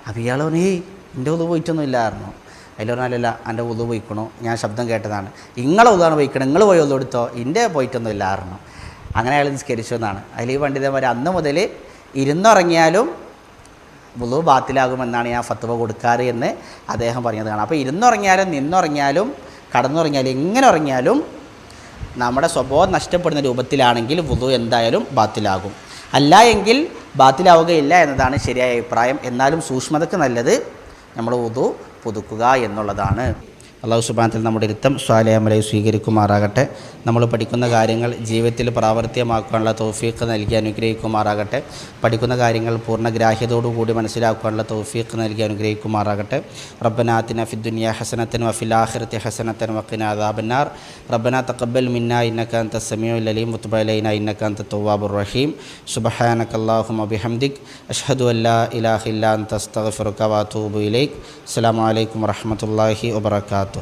അപ്പോൾ ഇയാൾ പറഞ്ഞു, എൻ്റെ വുളു പോയിട്ടൊന്നും ഇല്ലായിരുന്നു. അതിൽ പറഞ്ഞാലല്ല, എൻ്റെ വുളു പോയിക്കണോ, ഞാൻ ശബ്ദം കേട്ടതാണ്, നിങ്ങളെ വുളുവാണ് പോയിക്കണം, നിങ്ങൾ പോയി വുളു എടുത്തോ, എൻ്റെ പോയിട്ടൊന്നും ഇല്ലായിരുന്നു. അങ്ങനെ അയാൾ നിസ്കരിച്ചു എന്നാണ്. അതിൽ ഈ പണ്ഡിതന്മാർ അന്ന് മുതൽ ഇരുന്നുറങ്ങിയാലും വുളു ബാത്തിലാകുമെന്നാണ് ഞാൻ ഫത്വ കൊടുക്കാറ് എന്ന് അദ്ദേഹം പറഞ്ഞതാണ്. അപ്പോൾ ഇരുന്നുറങ്ങിയാലും നിന്നുറങ്ങിയാലും കടന്നുറങ്ങിയാലും എങ്ങനെ ഉറങ്ങിയാലും നമ്മുടെ സ്വഭാവം നഷ്ടപ്പെടുന്ന രൂപത്തിലാണെങ്കിൽ വുളു എന്തായാലും ബാത്തിലാകും. അല്ല എങ്കിൽ ബാത്തിലാവുകയില്ല എന്നതാണ് ശരിയായ അഭിപ്രായം. എന്നാലും സൂക്ഷ്മതയ്ക്ക് നല്ലത് നമ്മൾ വുളു പുതുക്കുക എന്നുള്ളതാണ്. അല്ലാഹു സുബ്ഹാനഹു വ തആല നമ്മുടെ ഇരുത്തം സ്വാലിഹ് അമലായി സ്വീകരിക്കുമാറാകട്ടെ. നമ്മൾ പഠിക്കുന്ന കാര്യങ്ങൾ ജീവിതത്തിൽ പ്രാവർത്തികമാക്കാനുള്ള തൗഫീഖ് നൽകി അനുഗ്രഹിക്കുമാറാകട്ടെ. പഠിക്കുന്ന കാര്യങ്ങൾ പൂർണ്ണഗ്രാഹ്യതയോടുകൂടി മനസ്സിലാക്കാനുള്ള തൗഫീഖ് നൽകി അനുഗ്രഹിക്കുമാറാകട്ടെ. റബ്ബനാ ആതിനാ ഫിദ്ദുനിയാ ഹസനത്തൻ വഫിൽ ആഖിറതി ഹസനത്തൻ വഖിനാ അദാബന്നാർ. റബ്ബനാ തഖബ്ബൽ മിന്നാ ഇന്നക അൻതസ് സമീഉൽ അലീം വതുബ് അലൈനാ ഇന്നക അൻതത് തവ്വാബുർ റഹീം. സുബ്ഹാനകല്ലാഹുമ്മ ബിഹംദിക് അഷ്ഹദു അൻ ലാ ഇലാഹ ഇല്ലാ അൻത അസ്തഗ്ഫിറുക വഅതൂബു ഇലൈക്. അസ്സലാമു അലൈക്കും വറഹ്മത്തുള്ളാഹി വബറകാതുഹു.